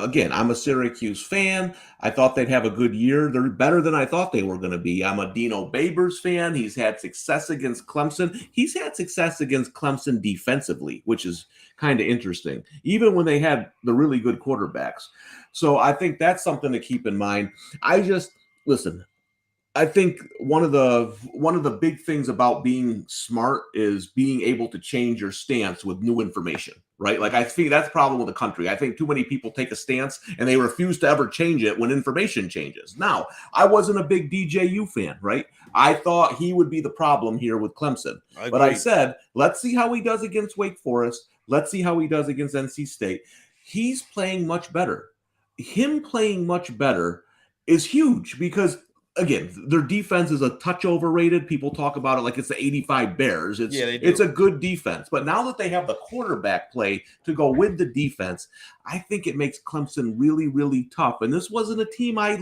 Again, I'm a Syracuse fan. I thought they'd have a good year. They're better than I thought they were going to be. I'm a Dino Babers fan. He's had success against Clemson. He's had success against Clemson defensively, which is kind of interesting, even when they had the really good quarterbacks. So I think that's something to keep in mind. I think one of the big things about being smart is being able to change your stance with new information, right? Like I think that's the problem with the country. I think too many people take a stance and they refuse to ever change it when information changes. Now, I wasn't a big DJU fan, right? I thought he would be the problem here with Clemson. But I said, let's see how he does against Wake Forest. Let's see how he does against NC State. He's playing much better. Him playing much better is huge because again, their defense is a touch overrated. People talk about it like it's the 85 Bears. It's a good defense. But now that they have the quarterback play to go with the defense, I think it makes Clemson really, really tough. And this wasn't a team I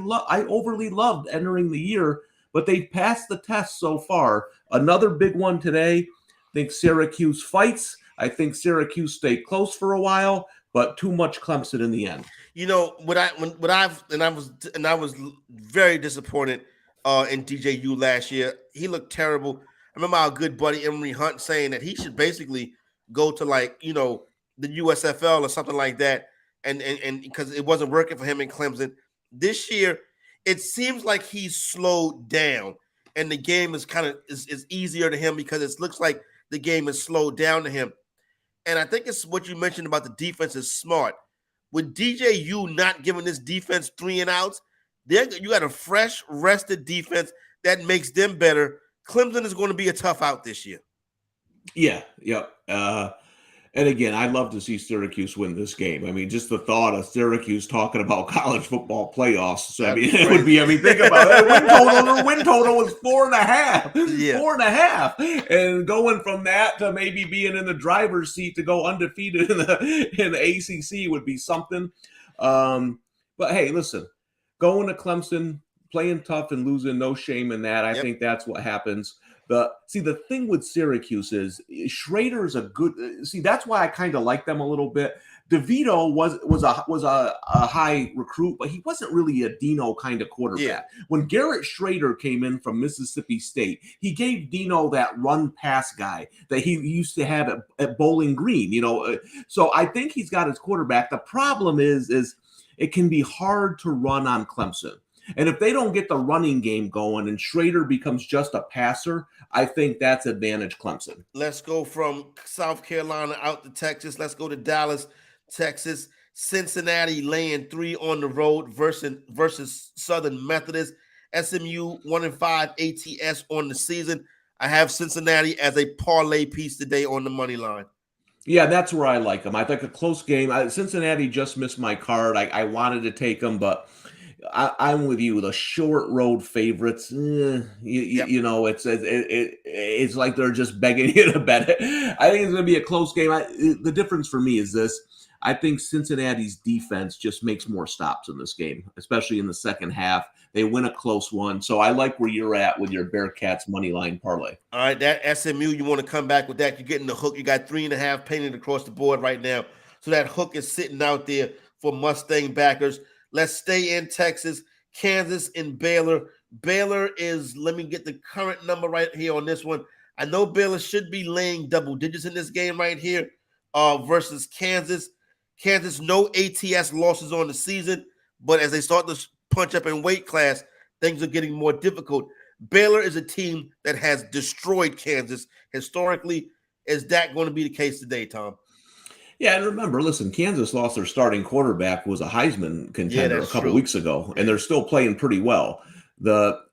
overly loved entering the year, but they passed the test so far. Another big one today. I think Syracuse fights. I think Syracuse stay close for a while, but too much Clemson in the end. You know I was very disappointed in DJU last year. He looked terrible. I remember our good buddy Emory Hunt saying that he should basically go to the USFL or something like that, and because it wasn't working for him in Clemson. This year, it seems like he's slowed down, and the game is is easier to him because it looks like the game is slowed down to him. And I think it's what you mentioned about the defense is smart. With DJU not giving this defense 3 and outs, you got a fresh, rested defense that makes them better. Clemson is going to be a tough out this year. Yeah. And again, I'd love to see Syracuse win this game. I mean, just the thought of Syracuse talking about college football playoffs. I mean, it would be, think about it. Their win total was 4.5. Yeah. 4.5. And going from that to maybe being in the driver's seat to go undefeated in the ACC would be something. But hey, listen, going to Clemson, playing tough and losing, no shame in that. I think that's what happens. The thing with Syracuse is Schrader's a good. That's why I kind of like them a little bit. DeVito was a high recruit, but he wasn't really a Dino kind of quarterback. Yeah. When Garrett Schrader came in from Mississippi State, he gave Dino that run pass guy that he used to have at Bowling Green. So I think he's got his quarterback. The problem is it can be hard to run on Clemson. And if they don't get the running game going and Schrader becomes just a passer, I think that's advantage Clemson. Let's go from South Carolina out to Texas. Let's go to Dallas, Texas. Cincinnati laying 3 on the road versus Southern Methodist. SMU 1-5 ATS on the season. I have Cincinnati as a parlay piece today on the money line. Yeah, that's where I like them. I think a close game. Cincinnati just missed my card. I wanted to take them, but I'm with you. The short road favorites, it's like they're just begging you to bet it. I think it's going to be a close game. The difference for me is this. I think Cincinnati's defense just makes more stops in this game, especially in the second half. They win a close one. So I like where you're at with your Bearcats money line parlay. All right, that SMU, you want to come back with that. You're getting the hook. You got 3.5 painted across the board right now. So that hook is sitting out there for Mustang backers. Let's stay in Texas, Kansas, and Baylor. Baylor is, let me get the current number right here on this one. I know Baylor should be laying double digits in this game right here versus Kansas. Kansas, no ATS losses on the season, but as they start to punch up in weight class, things are getting more difficult. Baylor is a team that has destroyed Kansas historically. Is that going to be the case today, Tom? Yeah, and remember, listen, Kansas lost their starting quarterback, was a Heisman contender a couple weeks ago, and they're still playing pretty well.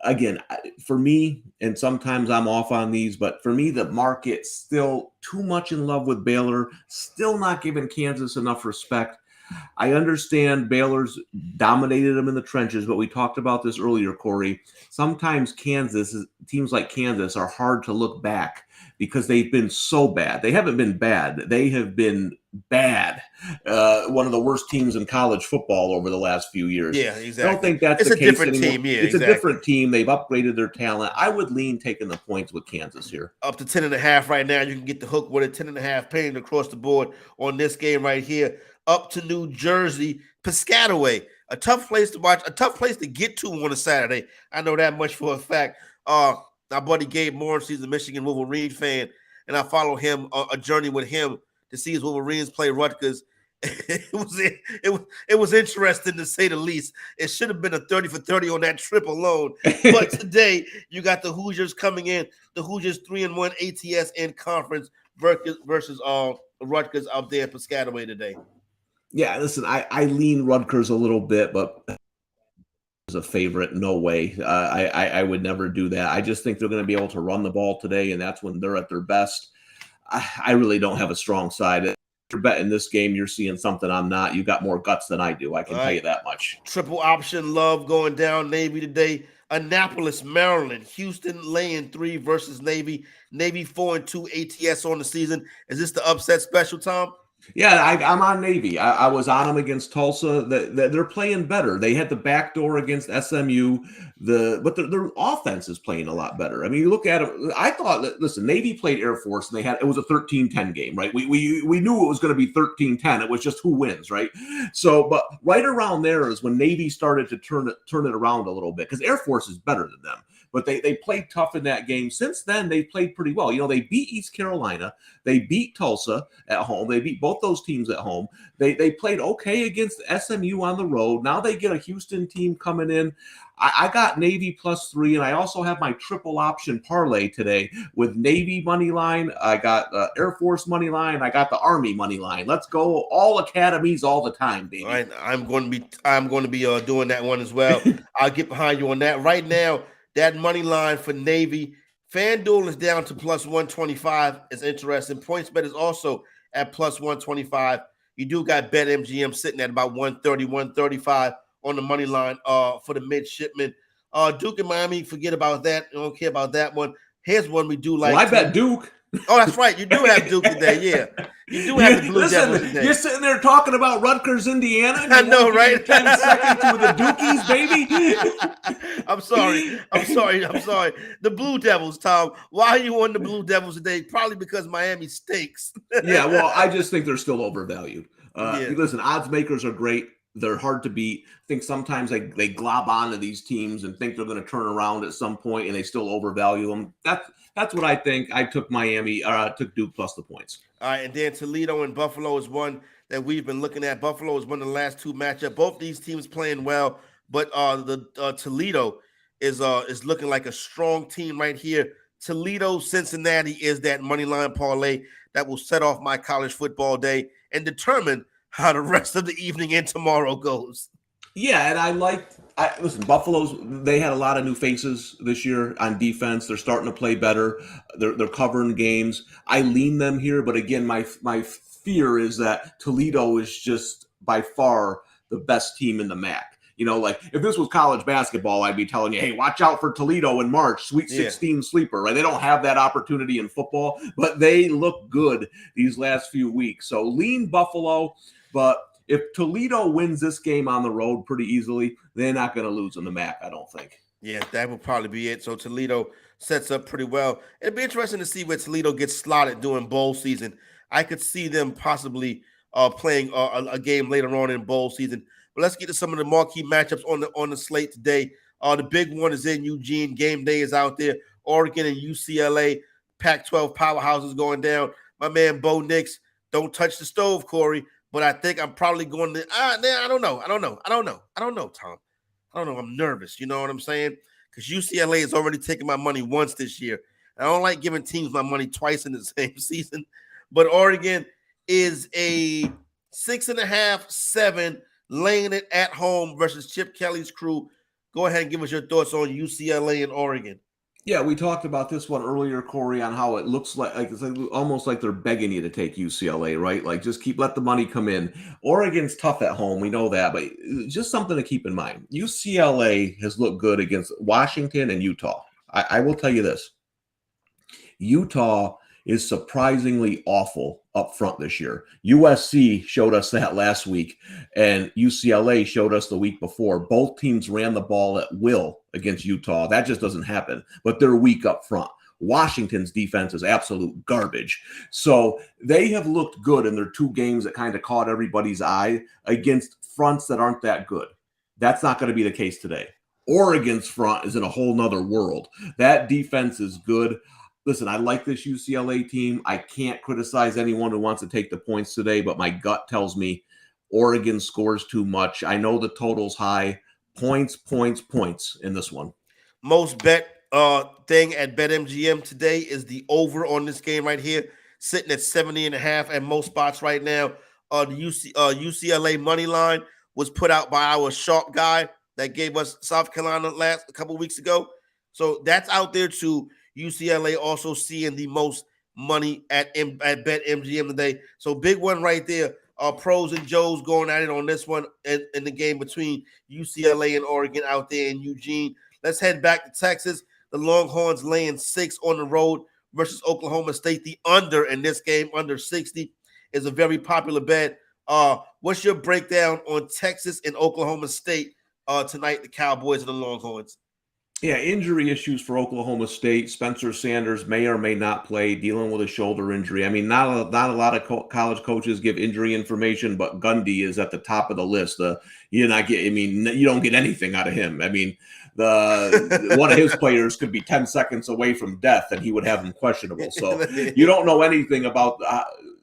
Again, for me, and sometimes I'm off on these, but for me, the market's still too much in love with Baylor, still not giving Kansas enough respect. I understand Baylor's dominated them in the trenches, but we talked about this earlier, Corey. Sometimes teams like Kansas are hard to look back because they've been so bad. They haven't been bad. They have been bad. One of the worst teams in college football over the last few years. Yeah, exactly. I don't think that's it's the a case different anymore. team. Yeah, it's a different team. They've upgraded their talent. I would lean taking the points with Kansas here. Up to 10.5 right now. You can get the hook with it. 10.5 painted across the board on this game right here. Up to New Jersey, Piscataway. A tough place to watch, a tough place to get to on a Saturday. I know that much for a fact. My buddy Gabe Morris, he's a Michigan Wolverine fan, and I follow him, a journey with him to see his Wolverines play Rutgers. It was interesting to say the least. It should have been a 30 for 30 on that trip alone. But today, you got the Hoosiers coming in. The Hoosiers 3-1 ATS in conference versus Rutgers out there in Piscataway today. Yeah, listen, I lean Rutgers a little bit, but as a favorite, no way. I would never do that. I just think they're going to be able to run the ball today, and that's when they're at their best. I really don't have a strong side. If you're betting this game, you're seeing something I'm not. You got more guts than I do. I can tell you that much. Triple option love going down Navy today. Annapolis, Maryland. Houston laying 3 versus Navy. Navy 4-2 ATS on the season. Is this the upset special, Tom? Yeah, I'm on Navy. I was on them against Tulsa. They're playing better. They had the back door against SMU. But their offense is playing a lot better. I mean, you look at it. I thought, listen, Navy played Air Force, and it was a 13-10 game, right? We knew it was going to be 13-10. It was just who wins, right? So, but right around there is when Navy started to turn it around a little bit because Air Force is better than them. But they played tough in that game. Since then, they played pretty well. They beat East Carolina. They beat Tulsa at home. They beat both those teams at home. They played okay against SMU on the road. Now they get a Houston team coming in. I got Navy +3, and I also have my triple option parlay today with Navy money line. I got Air Force money line. I got the Army money line. Let's go all academies all the time, baby. All right, I'm going to be doing that one as well. I'll get behind you on that right now. That money line for Navy, FanDuel is down to +125. It's interesting. PointsBet is also at plus 125. You do got BetMGM sitting at about 130, 135 on the money line for the midshipmen. Duke and Miami, forget about that. I don't care about that one. Here's one we do like. Well, I bet Duke. Oh, that's right. You do have Duke today. Yeah. You do have the Blue Devils today. You're sitting there talking about Rutgers, Indiana. And I know, right? 10 seconds with the Dukies, baby. I'm sorry. The Blue Devils, Tom. Why are you on the Blue Devils today? Probably because Miami stinks. Yeah, well, I just think they're still overvalued. Yeah. Listen, odds makers are great. They're hard to beat. I think sometimes they glob onto these teams and think they're going to turn around at some point, and they still overvalue them. That's what I think. I took Miami, took Duke plus the points. All right, and then Toledo and Buffalo is one that we've been looking at. Buffalo is one of the last two matchups. Both these teams playing well, but the Toledo is looking like a strong team right here. Toledo, Cincinnati is that money line parlay that will set off my college football day and determine how the rest of the evening and tomorrow goes. Yeah, and listen, Buffalo's, they had a lot of new faces this year on defense. They're starting to play better. They're covering games. I lean them here, but again, my fear is that Toledo is just by far the best team in the MAC. Like if this was college basketball, I'd be telling you, hey, watch out for Toledo in March, Sweet 16 sleeper, right? They don't have that opportunity in football, but they look good these last few weeks. So lean Buffalo, but if Toledo wins this game on the road pretty easily, they're not going to lose in the MAC, I don't think. Yeah, that would probably be it. So Toledo sets up pretty well. It'd be interesting to see where Toledo gets slotted during bowl season. I could see them possibly playing a game later on in bowl season. But let's get to some of the marquee matchups on the slate today. The big one is in Eugene. Game day is out there. Oregon and UCLA, Pac-12 powerhouses going down. My man Bo Nix, don't touch the stove, Corey. But I think I'm probably going to. I don't know, Tom. I don't know. I'm nervous. You know what I'm saying? Because UCLA has already taken my money once this year. I don't like giving teams my money twice in the same season. But Oregon is a 6.5, 7. Laying it at home versus Chip Kelly's crew. Go ahead and give us your thoughts on UCLA and Oregon. Yeah, we talked about this one earlier, Corey, on how it looks like it's almost like they're begging you to take UCLA, right? Like just let the money come in. Oregon's tough at home, we know that, but just something to keep in mind. UCLA has looked good against Washington and Utah. I will tell you this. Utah is surprisingly awful up front this year. USC showed us that last week, and UCLA showed us the week before. Both teams ran the ball at will against Utah. That just doesn't happen, but they're weak up front. Washington's defense is absolute garbage. So they have looked good in their two games that kind of caught everybody's eye against fronts that aren't that good. That's not going to be the case today. Oregon's front is in a whole nother world. That defense is good. Listen, I like this UCLA team. I can't criticize anyone who wants to take the points today, but my gut tells me Oregon scores too much. I know the total's high. Points in this one. Most bet thing at BetMGM today is the over on this game right here, sitting at 70.5 at most spots right now. The UCLA money line was put out by our sharp guy that gave us South Carolina a couple of weeks ago. So that's out there too. UCLA also seeing the most money at BetMGM today. So big one right there. Pros and Joes going at it on this one in the game between UCLA and Oregon out there in Eugene. Let's head back to Texas. The Longhorns laying 6 on the road versus Oklahoma State. The under in this game, under 60, is a very popular bet. What's your breakdown on Texas and Oklahoma State tonight, the Cowboys and the Longhorns? Yeah, injury issues for Oklahoma State. Spencer Sanders may or may not play, dealing with a shoulder injury. I mean, not a lot of college coaches give injury information, but Gundy is at the top of the list. You don't get anything out of him. I mean, one of his players could be 10 seconds away from death, and he would have him questionable. So you don't know anything about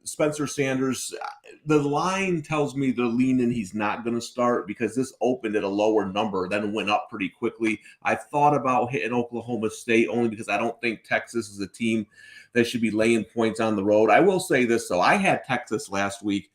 Spencer Sanders. The line tells me they're leaning he's not going to start because this opened at a lower number, then went up pretty quickly. I thought about hitting Oklahoma State only because I don't think Texas is a team that should be laying points on the road. I will say this, though. I had Texas last week.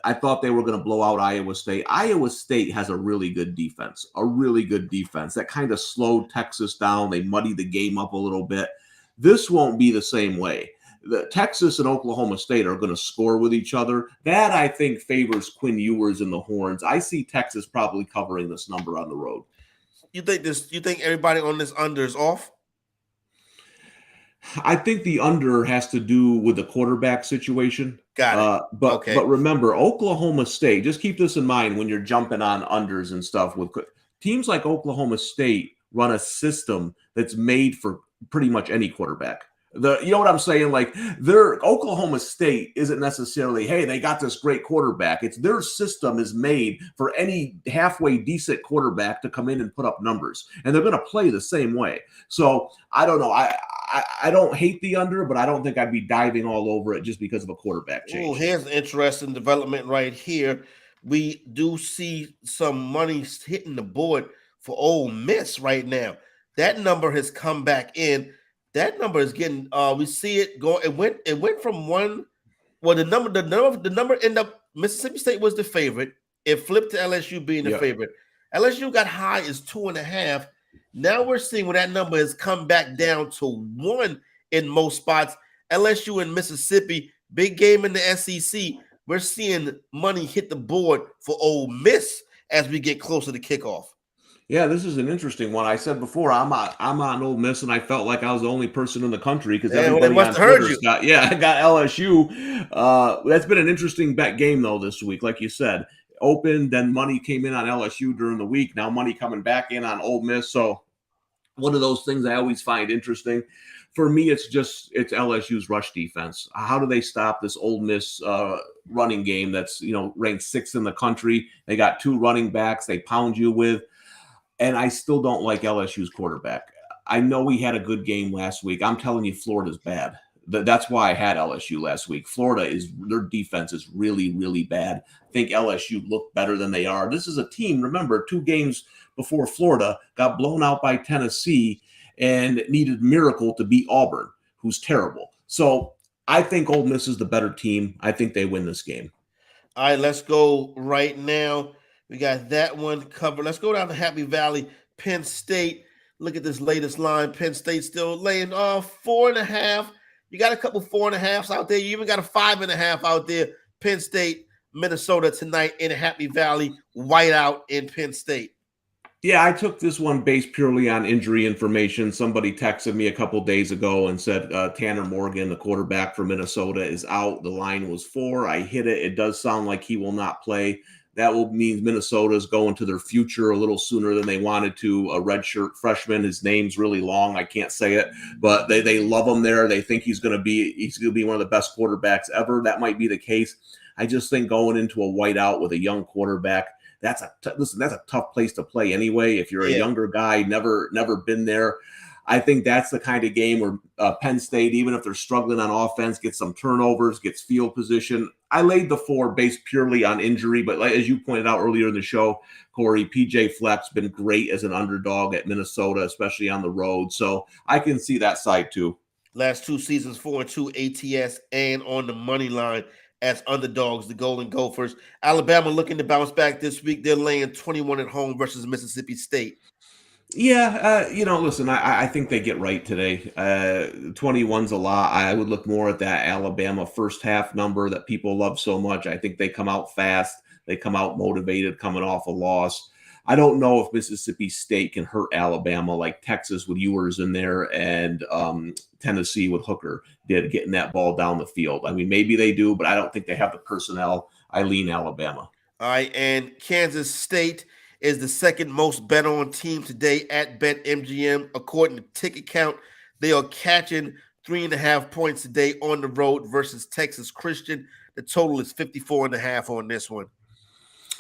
I thought they were going to blow out Iowa State. Iowa State has a really good defense that kind of slowed Texas down. They muddied the game up a little bit. This won't be the same way. The Texas and Oklahoma State are going to score with each other. That, I think, favors Quinn Ewers and the Horns. I see Texas probably covering this number on the road. You think everybody on this under is off? I think the under has to do with the quarterback situation. Got it. But remember, Oklahoma State, just keep this in mind when you're jumping on unders and stuff. With teams like Oklahoma State run a system that's made for pretty much any quarterback. You know what I'm saying? Like, their Oklahoma State isn't necessarily, hey, they got this great quarterback. It's their system is made for any halfway decent quarterback to come in and put up numbers, and they're going to play the same way. So I don't know. I don't hate the under, but I don't think I'd be diving all over it just because of a quarterback change. Oh, here's an interesting development right here. We do see some money hitting the board for Ole Miss right now. That number has come back in. That number is getting. We see it go. It went from one. Well, the number ended up. Mississippi State was the favorite. It flipped to LSU being the favorite. LSU got high as 2.5. Now we're seeing where that number has come back down to 1 in most spots. LSU and Mississippi, big game in the SEC. We're seeing money hit the board for Ole Miss as we get closer to kickoff. Yeah, this is an interesting one. I said before, I'm on Ole Miss, and I felt like I was the only person in the country because everybody on Twitter's got LSU. That's been an interesting bet game though this week, like you said. Open, then money came in on LSU during the week. Now money coming back in on Ole Miss. So one of those things I always find interesting. For me, it's LSU's rush defense. How do they stop this Ole Miss running game that's ranked 6th in the country? They got 2 running backs they pound you with. And I still don't like LSU's quarterback. I know he had a good game last week. I'm telling you, Florida's bad. That's why I had LSU last week. Their defense is really, really bad. I think LSU looked better than they are. This is a team, remember, 2 games before Florida got blown out by Tennessee and needed a miracle to beat Auburn, who's terrible. So I think Ole Miss is the better team. I think they win this game. All right, let's go right now. We got that one covered. Let's go down to Happy Valley, Penn State. Look at this latest line. Penn State still laying off 4.5. You got a couple 4.5s out there. You even got a 5.5 out there. Penn State, Minnesota tonight in Happy Valley. Whiteout in Penn State. Yeah, I took this one based purely on injury information. Somebody texted me a couple days ago and said Tanner Morgan, the quarterback for Minnesota, is out. The line was 4. I hit it. It does sound like he will not play. That will mean Minnesota's going to their future a little sooner than they wanted to. A redshirt freshman. His name's really long. I can't say it, but they love him there. They think he's going to be one of the best quarterbacks ever. That might be the case. I just think going into a whiteout with a young quarterback, that's a tough place to play anyway. If you're a younger guy, never been there. I think that's the kind of game where Penn State, even if they're struggling on offense, gets some turnovers, gets field position. I laid the 4 based purely on injury, but as you pointed out earlier in the show, Corey, PJ Fleck's been great as an underdog at Minnesota, especially on the road. So I can see that side too. Last 2 seasons, 4-2 ATS and on the money line as underdogs, the Golden Gophers. Alabama looking to bounce back this week. They're laying 21 at home versus Mississippi State. Yeah, listen, I think they get right today. 21's a lot. I would look more at that Alabama first half number that people love so much. I think they come out fast. They come out motivated coming off a loss. I don't know if Mississippi State can hurt Alabama like Texas with Ewers in there and Tennessee with Hooker did getting that ball down the field. I mean, maybe they do, but I don't think they have the personnel. I lean Alabama. All right, and Kansas State is the second most bet on team today at BetMGM. According to ticket count, they are catching 3.5 points today on the road versus Texas Christian. The total is 54.5 on this one.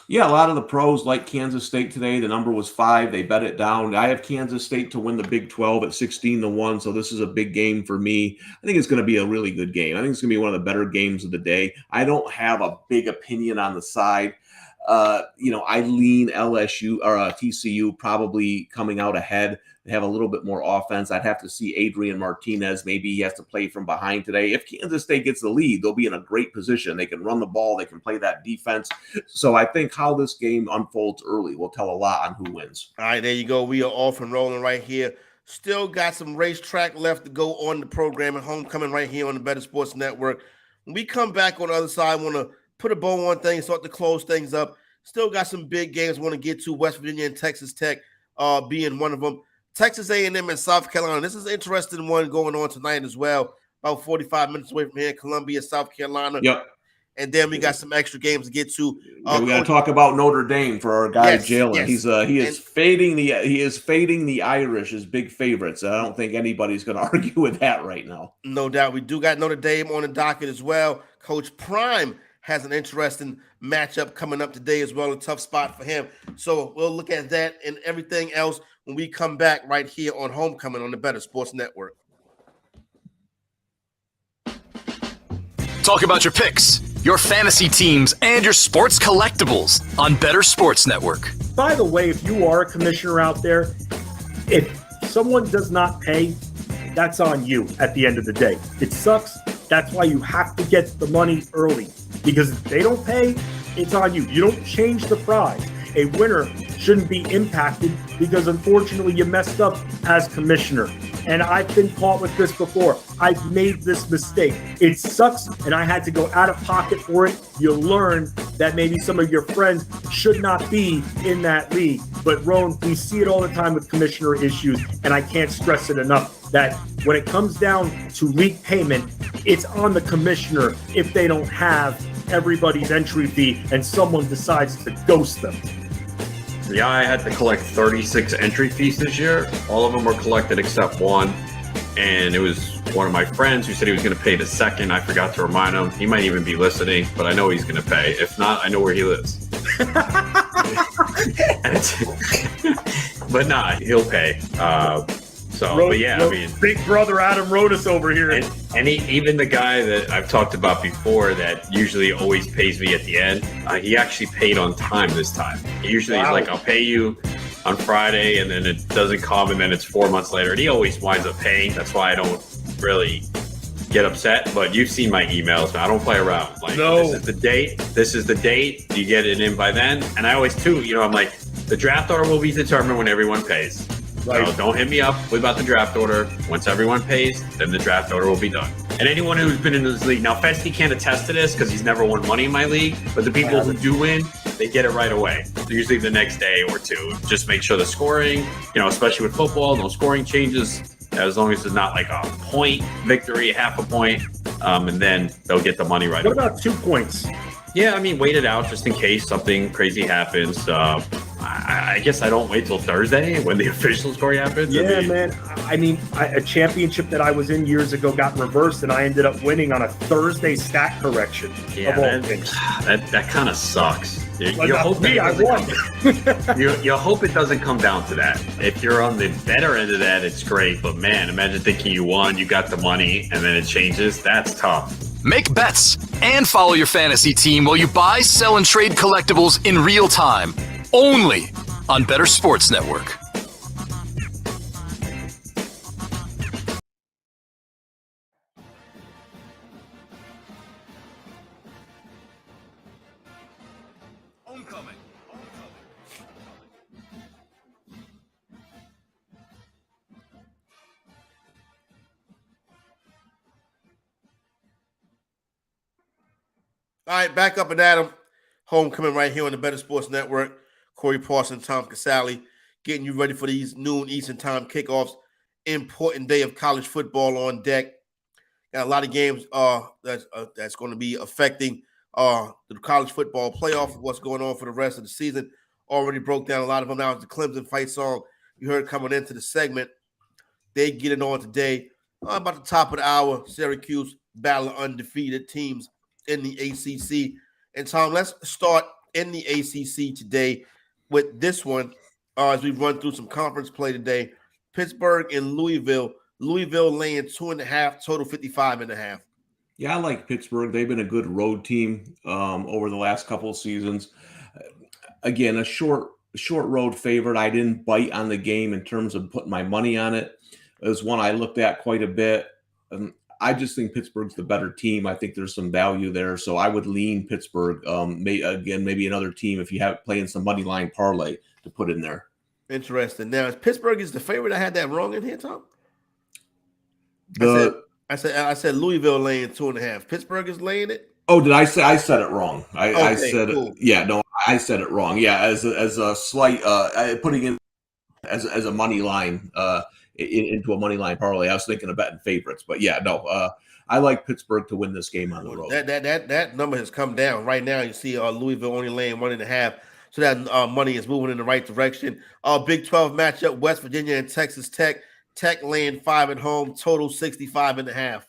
Yeah, a lot of the pros like Kansas State today. The number was 5. They bet it down. I have Kansas State to win the Big 12 at 16-1, so this is a big game for me. I think it's going to be a really good game. I think it's going to be one of the better games of the day. I don't have a big opinion on the side. I lean LSU or TCU probably coming out ahead. They have a little bit more offense. I'd have to see Adrian Martinez. Maybe he has to play from behind today. If Kansas State gets the lead, they'll be in a great position. They can run the ball. They can play that defense. So I think how this game unfolds early will tell a lot on who wins. All right, there you go. We are off and rolling right here. Still got some racetrack left to go on the program at Homecoming right here on the Better Sports Network. When we come back on the other side, I want to put a bow on things, start to close things up. Still got some big games I want to get to, West Virginia and Texas Tech being one of them. Texas A&M and South Carolina. This is an interesting one going on tonight as well. About 45 minutes away from here, Columbia, South Carolina. Yep. And then we got some extra games to get to. We got to talk about Notre Dame for our guy Jalen. Yes. He is fading the Irish as big favorites. I don't think anybody's going to argue with that right now. No doubt. We do got Notre Dame on the docket as well. Coach Prime has an interesting matchup coming up today as well. A tough spot for him. So we'll look at that and everything else when we come back right here on Homecoming on the Better Sports Network. Talk about your picks, your fantasy teams, and your sports collectibles on Better Sports Network. By the way, if you are a commissioner out there, if someone does not pay, that's on you at the end of the day. It sucks. That's why you have to get the money early, because if they don't pay, it's on you. You don't change the prize. A winner shouldn't be impacted because unfortunately you messed up as commissioner. And I've been caught with this before. I've made this mistake. It sucks, and I had to go out of pocket for it. You learn that maybe some of your friends should not be in that league. But Roan, we see it all the time with commissioner issues, and I can't stress it enough that when it comes down to league payment, it's on the commissioner if they don't have everybody's entry fee and someone decides to ghost them. Yeah, I had to collect 36 entry fees this year. All of them were collected except one. And it was one of my friends who said he was going to pay the second. I forgot to remind him. He might even be listening, but I know he's going to pay. If not, I know where he lives. But nah, he'll pay. I mean, Big Brother Adam Rodas over here. And even the guy that I've talked about before that usually always pays me at the end, he actually paid on time this time. He usually is like, I'll pay you on Friday, and then it doesn't come, and then it's 4 months later. And he always winds up paying. That's why I don't really get upset. But you've seen my emails. I don't play around. Like, no. This is the date. This is the date. You get it in by then. And I always, too, I'm like, the draft order will be determined when everyone pays. Right. So don't hit me up about the draft order. Once everyone pays, then the draft order will be done. And anyone who's been in this league, now Festy can't attest to this because he's never won money in my league, but the people who do win, they get it right away. So usually the next day or two. Just make sure the scoring, especially with football, no scoring changes, as long as it's not like a point victory, half a point, and then they'll get the money right away. What about 2 points? Yeah, I mean, wait it out just in case something crazy happens. I guess I don't wait till Thursday when the official scoring happens. Yeah, man. I mean, a championship that I was in years ago got reversed, and I ended up winning on a Thursday stat correction. Yeah, that kind of sucks. You hope it doesn't come down to that. If you're on the better end of that, it's great. But man, imagine thinking you won, you got the money, and then it changes. That's tough. Make bets and follow your fantasy team while you buy, sell, and trade collectibles in real time. Only on Better Sports Network. Homecoming. All right, back up and Adam. Homecoming right here on the Better Sports Network. Corey Parson, Tom Casale, getting you ready for these noon Eastern Time kickoffs. Important day of college football on deck. Got a lot of games that's going to be affecting the college football playoff. What's going on for the rest of the season? Already broke down a lot of them. Now it's the Clemson fight song you heard coming into the segment. They get it on today. About the top of the hour, Syracuse battle of undefeated teams in the ACC. And Tom, let's start in the ACC today with this one as we run through some conference play today. Pittsburgh and Louisville. Louisville laying 2.5, total 55.5. Yeah, I like Pittsburgh. They've been a good road team over the last couple of seasons. Again, a short road favorite. I didn't bite on the game in terms of putting my money on it. It was one I looked at quite a bit. I just think Pittsburgh's the better team. I think there's some value there, so I would lean Pittsburgh. Maybe another team if you have playing some money line parlay to put in there. Interesting. Now, Pittsburgh is the favorite. I had that wrong in here, Tom. I said Louisville laying 2.5. Pittsburgh is laying it. Oh, did I say? I said it wrong. I Okay, said cool. Yeah, no, I said it wrong. Yeah, as a slight putting in as a money line into a money line parlay. I was thinking of betting favorites, but yeah, no. I like Pittsburgh to win this game on the road. That number has come down right now. You see, Louisville only laying 1.5, so that money is moving in the right direction. Big 12 matchup: West Virginia and Texas Tech. Tech laying 5 at home, total 65.5.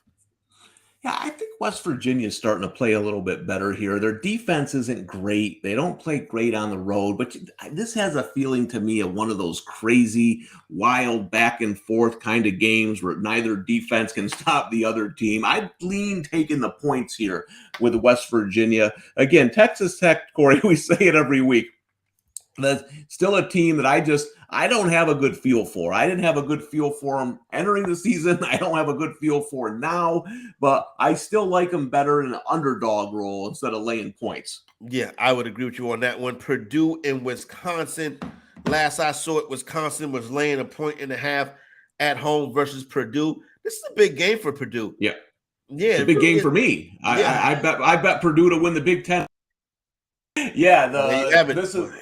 Yeah, I think West Virginia is starting to play a little bit better here. Their defense isn't great. They don't play great on the road, but this has a feeling to me of one of those crazy, wild, back and forth kind of games where neither defense can stop the other team. I lean taking the points here with West Virginia. Again, Texas Tech, Corey, we say it every week. That's still a team that I don't have a good feel for. I didn't have a good feel for them entering the season. I don't have a good feel for now, but I still like them better in an underdog role instead of laying points. Yeah, I would agree with you on that one. Purdue and Wisconsin. Last I saw it, Wisconsin was laying 1.5 at home versus Purdue. This is a big game for Purdue. Yeah. Yeah. It's a big game for me. Yeah. I bet Purdue to win the Big Ten. Yeah,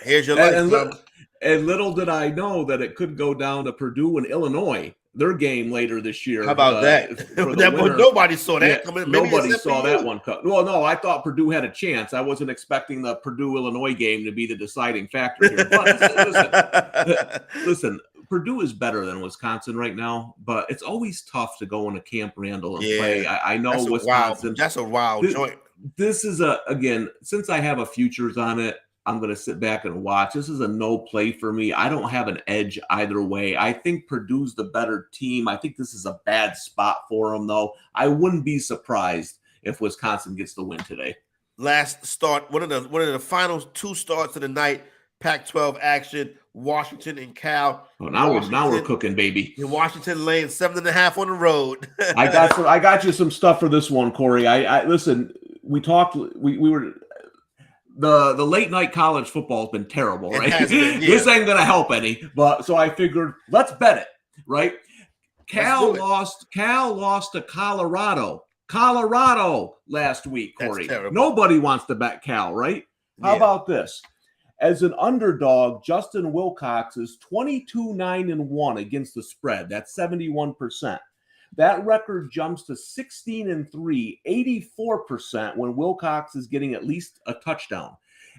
here's your life. And little did I know that it could go down to Purdue and Illinois, their game later this year. How about that? Nobody saw that coming. Nobody saw that one coming. Well, no, I thought Purdue had a chance. I wasn't expecting the Purdue-Illinois game to be the deciding factor here. But listen, Purdue is better than Wisconsin right now, but it's always tough to go into Camp Randall and play. I know Wisconsin. That's a wild joint. This is again, since I have a futures on it, I'm going to sit back and watch. This is a no play for me. I don't have an edge either way. I think Purdue's the better team. I think this is a bad spot for them, though. I wouldn't be surprised if Wisconsin gets the win today. Last start, one of the final two starts of the night, Pac-12 action, Washington and Cal. Oh, now we're cooking, baby. Washington laying 7.5 on the road. I got you some stuff for this one, Corey. I listen. We talked. We were. The late night college football has been terrible, right? This ain't gonna help any, but so I figured let's bet it, right? Cal lost to Colorado last week, Corey. Nobody wants to bet Cal, right? How about this? As an underdog, Justin Wilcox is 22-9-1 against the spread. That's 71%. That record jumps to 16-3, 84% when Wilcox is getting at least a touchdown.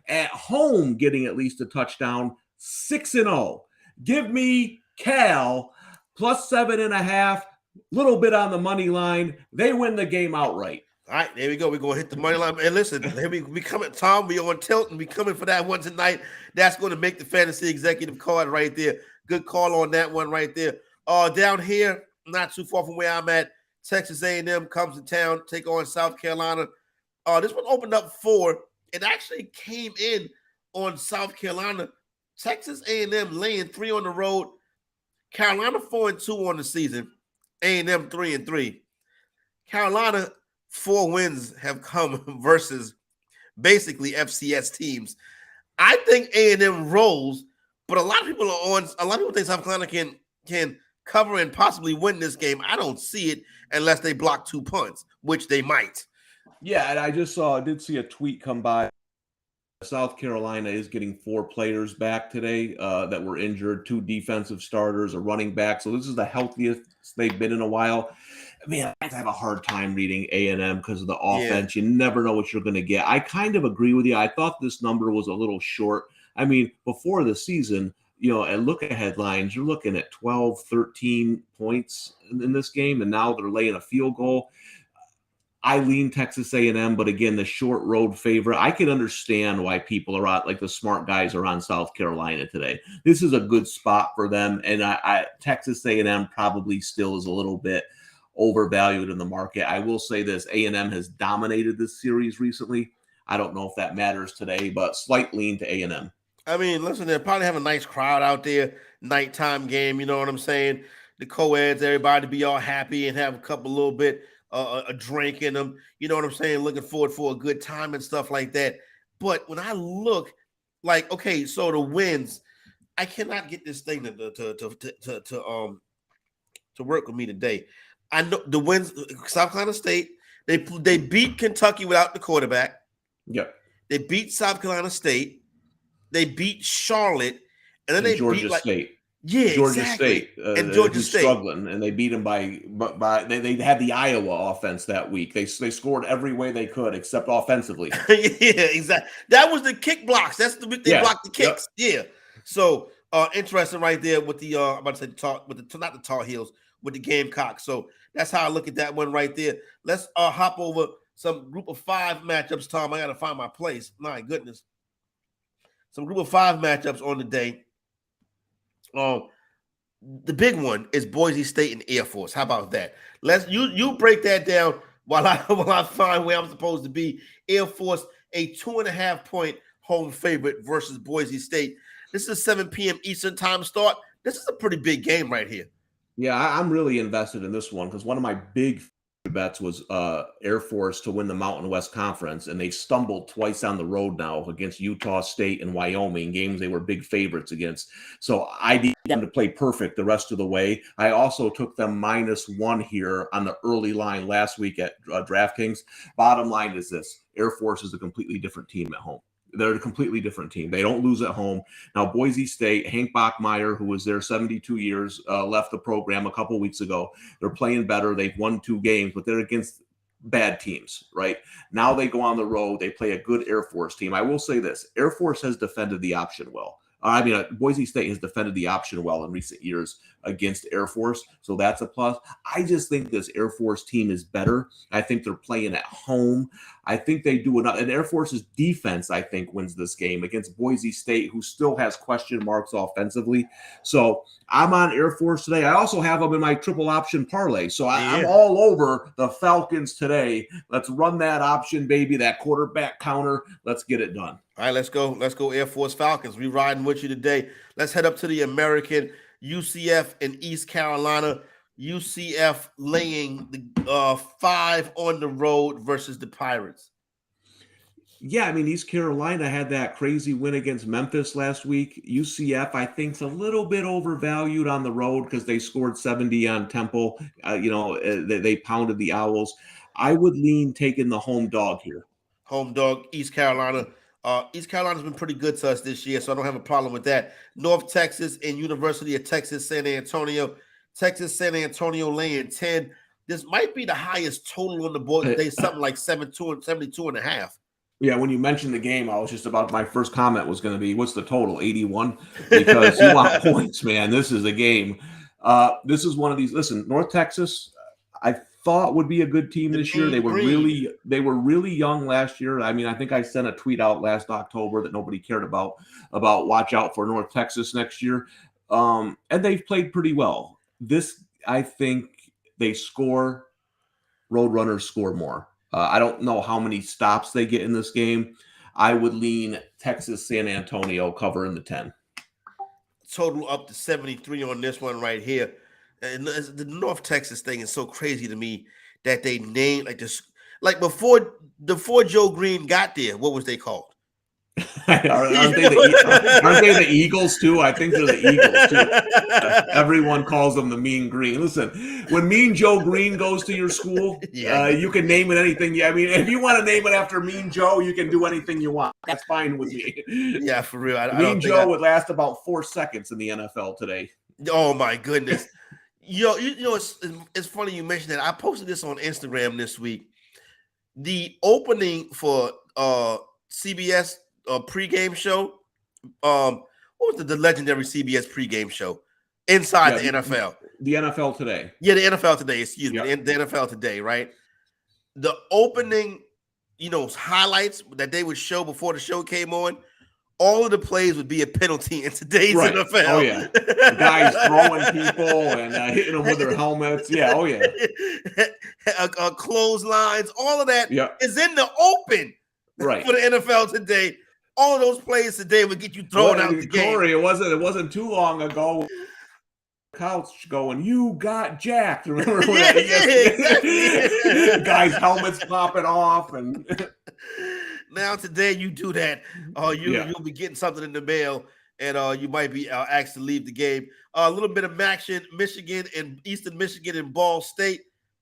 At home, getting at least a touchdown, 6-0. Give me Cal plus 7.5, little bit on the money line. They win the game outright. All right, there we go. We're going to hit the money line. And listen, we coming, Tom. We on tilt, and we coming for that one tonight. That's going to make the fantasy executive card right there. Good call on that one right there. Down here, not too far from where I'm at, Texas A&M comes to town, take on South Carolina. This one opened up 4. It actually came in on South Carolina. Texas A&M laying 3 on the road. Carolina 4-2 on the season. A&M 3-3. Carolina 4 wins have come versus basically FCS teams. I think A&M rolls, but a lot of people think South Carolina can cover and possibly win this game. I don't see it unless they block 2 punts, which they might. Yeah, and I did see a tweet come by. South Carolina is getting 4 players back today that were injured, 2 defensive starters, a running back. So this is the healthiest they've been in a while. Man, I have a hard time reading A&M because of the offense. Yeah. You never know what you're going to get. I kind of agree with you. I thought this number was a little short. I mean, before the season, at look-ahead lines, you're looking at 12, 13 points in this game, and now they're laying a field goal. I lean Texas A&M, but again, the short road favorite. I can understand why people are on, like the smart guys are on South Carolina today. This is a good spot for them, and Texas A&M probably still is a little bit overvalued in the market. I will say this, A&M has dominated this series recently. I don't know if that matters today, but slight lean to A&M. I mean, listen, they'll probably have a nice crowd out there, nighttime game, you know what I'm saying? The co-eds, everybody be all happy and have a couple little bit a drink in them, you know what I'm saying? Looking forward for a good time and stuff like that. But when I look, like, okay, so the wins, I cannot get this thing to work with me today. I know the wins. South Carolina State, they beat Kentucky without the quarterback. Yep. They beat South Carolina State. They beat Charlotte, and then they Georgia beat State. Yeah, Georgia exactly. State, And Georgia who's State struggling, and they beat them by they had the Iowa offense that week. They scored every way they could except offensively. Yeah, exactly. That was the kick blocks. That's the they blocked the kicks. Yep. Yeah. So interesting right there with the I'm about to say not the Tar Heels, with the Gamecocks. So that's how I look at that one right there. Let's hop over some group of 5 matchups, Tom. I gotta find my place. My goodness. Some group of 5 matchups on the day. The big one is Boise State and Air Force. How about that? Let's you break that down while I find where I'm supposed to be. Air Force, a 2.5-point home favorite versus Boise State. This is a 7 p.m. Eastern time start. This is a pretty big game right here. Yeah, I'm really invested in this one because one of my big bets was Air Force to win the Mountain West Conference, and they stumbled twice on the road now against Utah State and Wyoming, games they were big favorites against. So I need them to play perfect the rest of the way. I also took them -1 here on the early line last week at DraftKings. Bottom line is this: Air Force is a completely different team at home. They're a completely different team. They don't lose at home. Now, Boise State, Hank Bachmeier, who was there 72 years, left the program a couple weeks ago. They're playing better. They've won 2 games, but they're against bad teams, right? Now they go on the road. They play a good Air Force team. I will say this. Air Force has defended the option well. Boise State has defended the option well in recent years against Air Force, so that's a plus. I just think this Air Force team is better. I think they're playing at home. I think they do enough. And Air Force's defense, I think, wins this game against Boise State, who still has question marks offensively. So I'm on Air Force today. I also have them in my triple option parlay. So I'm all over the Falcons today. Let's run that option, baby, that quarterback counter. Let's get it done. All right, let's go. Let's go Air Force Falcons. We riding with you today. Let's head up to the American. UCF in East Carolina. UCF laying the 5 on the road versus the Pirates. Yeah, I mean, East Carolina had that crazy win against Memphis last week. UCF, I think, is a little bit overvalued on the road because they scored 70 on Temple. They pounded the Owls. I would lean taking the home dog here. Home dog, East Carolina. East Carolina's been pretty good to us this year, so I don't have a problem with that. North Texas and University of Texas, San Antonio. Texas, San Antonio laying 10. This might be the highest total on the board today, something like 72.5. Yeah, when you mentioned the game, I was just about, my first comment was going to be, what's the total? 81? Because you want points, man. This is a game. This is one of these. Listen, North Texas, I thought would be a good team this year. They were really young last year. I mean, I think I sent a tweet out last October that nobody cared about watch out for North Texas next year. And they've played pretty well. This, I think they score, Roadrunners score more. I don't know how many stops they get in this game. I would lean Texas, San Antonio covering the 10. Total up to 73 on this one right here. And the North Texas thing is so crazy to me that they named like this, like before Joe Green got there. What was they called? Aren't they the Eagles too? I think they're the Eagles too. Everyone calls them the Mean Green. Listen, when Mean Joe Green goes to your school, you can name it anything. I mean, if you want to name it after Mean Joe, you can do anything you want. That's fine with me. Yeah, for real. Mean Joe would last about 4 seconds in the NFL today. Oh my goodness. You know, it's funny you mentioned that. I posted this on Instagram this week. The opening for CBS pregame show. What was the legendary CBS pregame show? Inside the NFL. The NFL Today. Yeah, the NFL Today. Excuse me. The NFL Today, right? The opening, highlights that they would show before the show came on. All of the plays would be a penalty in today's NFL. Oh, yeah. The guys throwing people and hitting them with their helmets. Yeah, oh, yeah. Clotheslines, all of that is in the open for the NFL Today. All of those plays today would get you thrown out the game. Corey, it wasn't too long ago. Couch going, you got jacked. Remember when exactly. Guys' helmets popping off and... Now today you do that, you'll be getting something in the mail. and you might be asked to leave the game. A little bit of action, Michigan and Eastern Michigan and Ball State.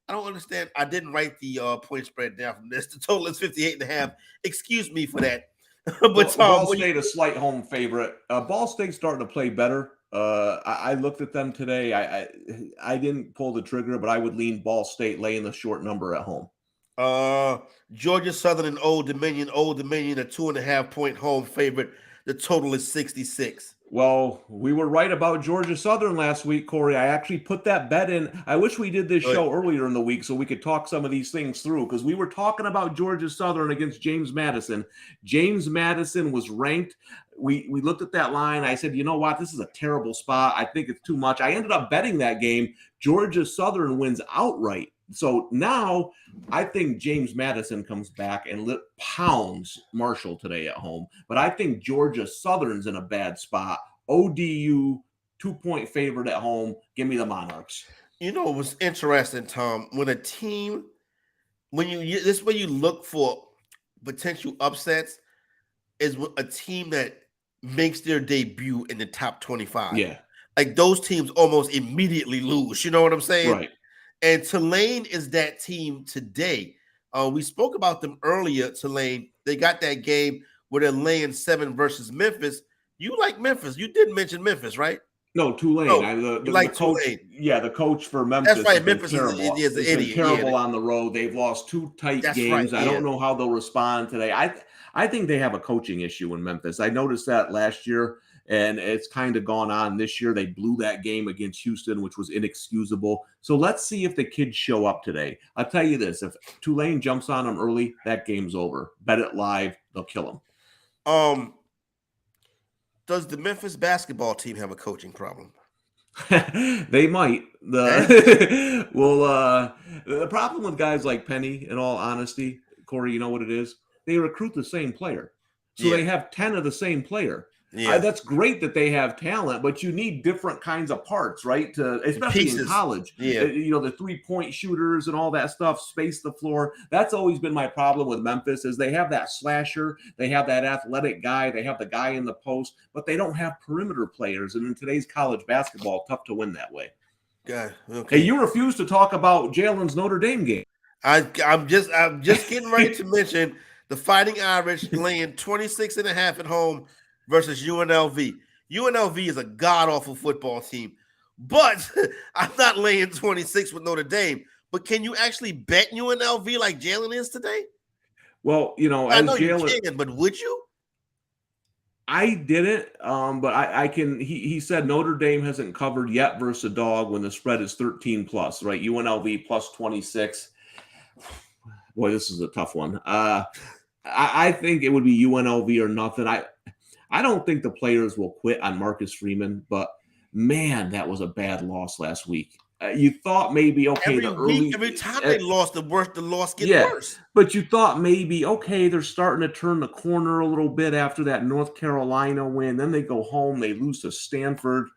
I don't understand. I didn't write the point spread down from this. The total is 58.5. Excuse me for that. But Tom, Ball State a slight home favorite. Ball State's starting to play better. I looked at them today. I didn't pull the trigger, but I would lean Ball State laying the short number at home. Georgia Southern and Old Dominion. Old Dominion, a 2.5-point home favorite. The total is 66. Well, we were right about Georgia Southern last week, Corey. I actually put that bet in. I wish we did this show earlier in the week so we could talk some of these things through, because we were talking about Georgia Southern against James Madison. James Madison was ranked. We looked at that line. I said, you know what? This is a terrible spot. I think it's too much. I ended up betting that game. Georgia Southern wins outright. So now I think James Madison comes back and pounds Marshall today at home. But I think Georgia Southern's in a bad spot. ODU, 2-point favorite at home. Give me the Monarchs. You know, it was interesting, Tom, when a team, this is when you look for potential upsets, is a team that makes their debut in the top 25. Yeah. Like those teams almost immediately lose. You know what I'm saying? Right. And Tulane is that team today. We spoke about them earlier, Tulane. They got that game where they're laying 7 versus Memphis. You like Memphis. You did mention Memphis, right? No, Tulane. No, The like coach, Tulane. Yeah, the coach for Memphis. That's right. Has been Memphis terrible. is an idiot. Terrible on the road. They've lost 2 tight That's games. right, I don't know how they'll respond today. I think they have a coaching issue in Memphis. I noticed that last year, and it's kind of gone on this year. They blew that game against Houston, which was inexcusable. So let's see if the kids show up today. I'll tell you this. If Tulane jumps on them early, that game's over. Bet it live. They'll kill them. Does the Memphis basketball team have a coaching problem? They might. The problem with guys like Penny, in all honesty, Corey, you know what it is? They recruit the same player. So they have 10 of the same player. Yeah. That's great that they have talent, but you need different kinds of parts, right? Especially in college. Yeah. The 3-point shooters and all that stuff, space the floor. That's always been my problem with Memphis is they have that slasher, they have that athletic guy, they have the guy in the post, but they don't have perimeter players. And in today's college basketball, tough to win that way. God, okay. Hey, you refuse to talk about Jalen's Notre Dame game. I'm just getting ready to mention the Fighting Irish laying 26.5 at home versus UNLV. UNLV is a god-awful football team, but I'm not laying 26 with Notre Dame. But can you actually bet UNLV like Jalen is today? Well, I know you can, but would you? I didn't, but I can. He said Notre Dame hasn't covered yet versus a dog when the spread is 13 plus, right? UNLV plus 26. Boy, this is a tough one. I think it would be UNLV or nothing. I don't think the players will quit on Marcus Freeman, but man, that was a bad loss last week. You thought maybe, okay, every time they lost, the loss gets worse. But you thought maybe, okay, they're starting to turn the corner a little bit after that North Carolina win. Then they go home, they lose to Stanford.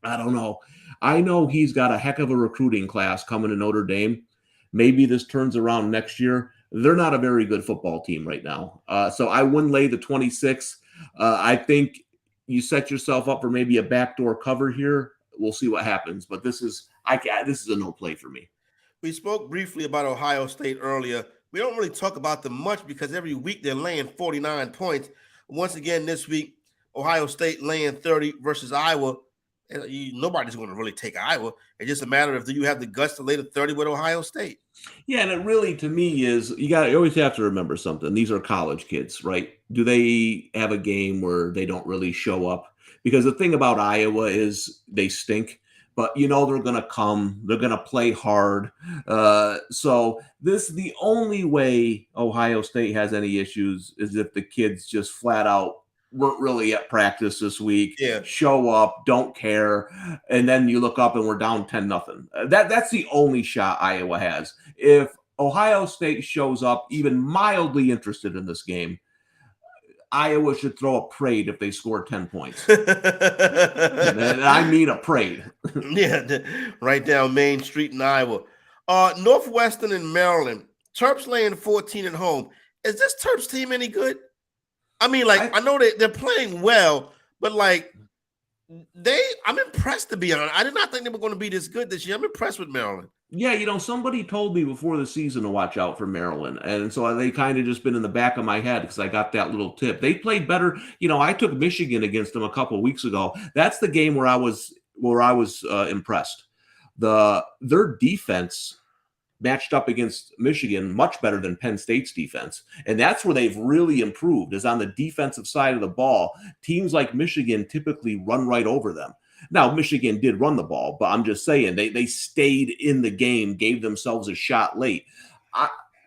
I don't know. I know he's got a heck of a recruiting class coming to Notre Dame. Maybe this turns around next year. They're not a very good football team right now. So I wouldn't lay the 26. I think you set yourself up for maybe a backdoor cover here. We'll see what happens. But this is a no play for me. We spoke briefly about Ohio State earlier. We don't really talk about them much because every week they're laying 49 points. Once again, this week, Ohio State laying 30 versus Iowa. And nobody's going to really take Iowa. It's just a matter of do you have the guts to lay the 30 with Ohio State? Yeah, and it really, to me, is you always have to remember something. These are college kids, right? Do they have a game where they don't really show up? Because the thing about Iowa is they stink, but they're going to come. They're going to play hard. So the only way Ohio State has any issues is if the kids just flat out weren't really at practice this week. Yeah. Show up, don't care, and then you look up and we're down 10-0. That's the only shot Iowa has. If Ohio State shows up even mildly interested in this game, Iowa should throw a parade if they score 10 points. And I mean a parade. Yeah, right down Main Street in Iowa. Northwestern and Maryland. Terps laying 14 at home. Is this Terps team any good? I mean, I know they're playing well, but like I'm impressed, to be honest. I did not think they were going to be this good this year. I'm impressed with Maryland. Yeah, somebody told me before the season to watch out for Maryland. And so they kind of just been in the back of my head because I got that little tip. They played better. I took Michigan against them a couple of weeks ago. That's the game where I was impressed. Their defense matched up against Michigan much better than Penn State's defense. And that's where they've really improved, is on the defensive side of the ball. Teams like Michigan typically run right over them. Now, Michigan did run the ball, but I'm just saying they stayed in the game, gave themselves a shot late.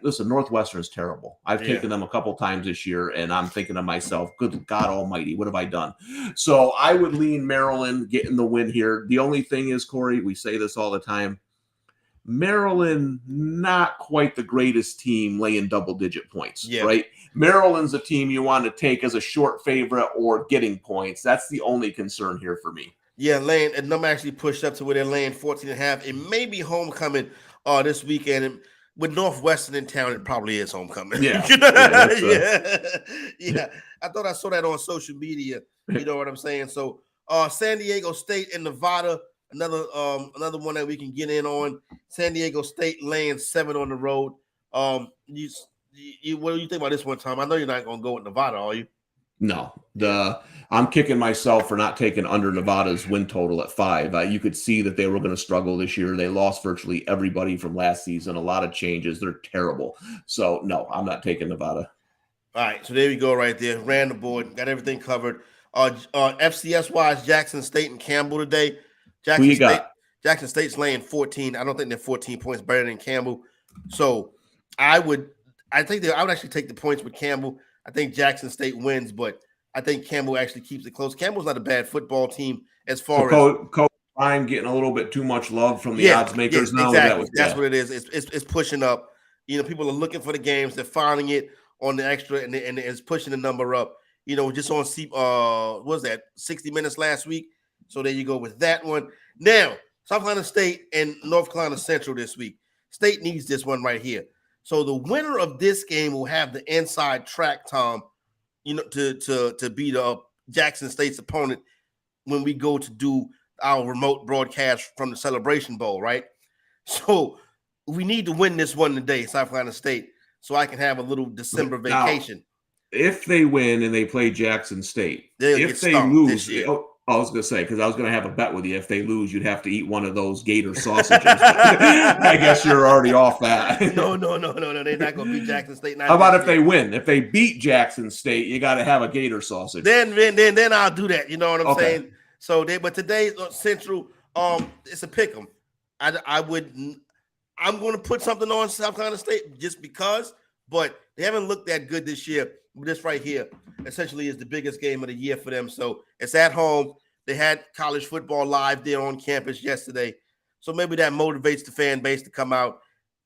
Listen, Northwestern's terrible. I've taken them a couple times this year, and I'm thinking to myself, good God almighty, what have I done? So I would lean Maryland getting the win here. The only thing is, Corey, we say this all the time, Maryland, not quite the greatest team laying double-digit points, right? Maryland's a team you want to take as a short favorite or getting points. That's the only concern here for me. Yeah, laying, and them actually pushed up to where they're laying 14.5. It may be homecoming this weekend. And with Northwestern in town, it probably is homecoming. Yeah. Yeah. I thought I saw that on social media. You know what I'm saying? So San Diego State and Nevada, another one that we can get in on. San Diego State laying 7 on the road. What do you think about this one, Tom? I know you're not going to go with Nevada, are you? No, I'm kicking myself for not taking under Nevada's win total at 5. You could see that they were going to struggle this year. They lost virtually everybody from last season. A lot of changes. They're terrible. So no, I'm not taking Nevada. All right, so there we go right there. Ran the board, got everything covered. FCS wise, Jackson State and Campbell today. Jackson State's laying 14. I don't think they're 14 points better than Campbell. So I would actually take the points with Campbell. I think Jackson State wins, but I think Campbell actually keeps it close. Campbell's not a bad football team as far as Coach Ryan getting a little bit too much love from the odds makers now. Exactly. That's what it is. It's pushing up. People are looking for the games. They're finding it on the extra, and it's pushing the number up. Just on what was that, 60 Minutes last week? So there you go with that one. Now, South Carolina State and North Carolina Central this week. State needs this one right here. So the winner of this game will have the inside track, Tom, to beat up Jackson State's opponent when we go to do our remote broadcast from the Celebration Bowl, right? So we need to win this one today, South Carolina State, so I can have a little December vacation. Now, if they win and they play Jackson State, if they lose, I was going to say, because I was going to have a bet with you. If they lose, you'd have to eat one of those gator sausages. I guess you're already off that. No. They're not going to beat Jackson State. How about if they win? If they beat Jackson State, you got to have a gator sausage. Then I'll do that. You know what I'm saying? So, but today Central, it's a pick 'em. I'm going to put something on South Carolina State just because, but they haven't looked that good this year. This right here essentially is the biggest game of the year for them. So it's at home. They had college football live there on campus yesterday. So maybe that motivates the fan base to come out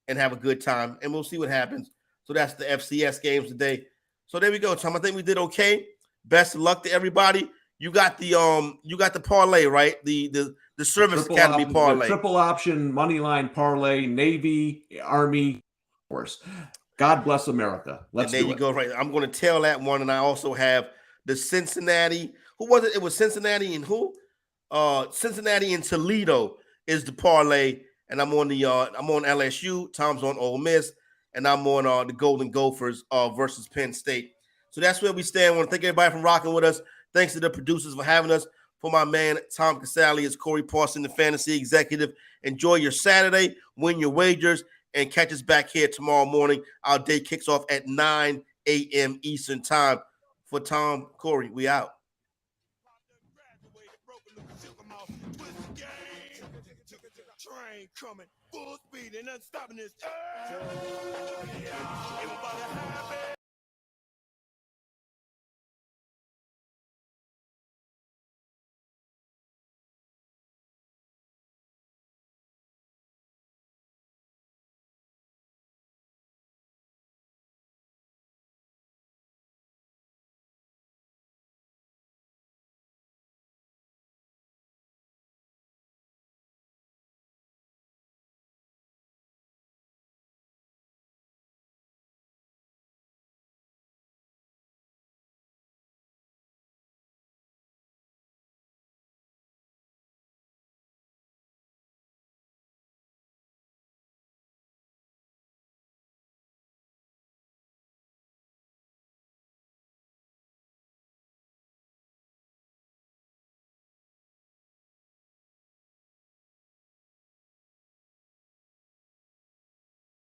and have a good time. And we'll see what happens. So that's the FCS games today. So there we go, Tom. I think we did okay. Best of luck to everybody. You got the parlay, right? The Service Academy parlay. Triple option, money line parlay, Navy, Army, of course. God bless America. Let's do it. There you go. Right. I'm going to tell that one. And I also have the Cincinnati. Who was it? It was Cincinnati and who? Cincinnati and Toledo is the parlay. And I'm on I'm on LSU. Tom's on Ole Miss. And I'm on the Golden Gophers versus Penn State. So that's where we stand. I want to thank everybody for rocking with us. Thanks to the producers for having us. For my man, Tom Casale, is Corey Parson, the fantasy executive. Enjoy your Saturday. Win your wagers. And catch us back here tomorrow morning. Our day kicks off at 9 a.m. Eastern time. For Tom, Corey, we out. Train coming full speed and not stopping this. Everybody happy.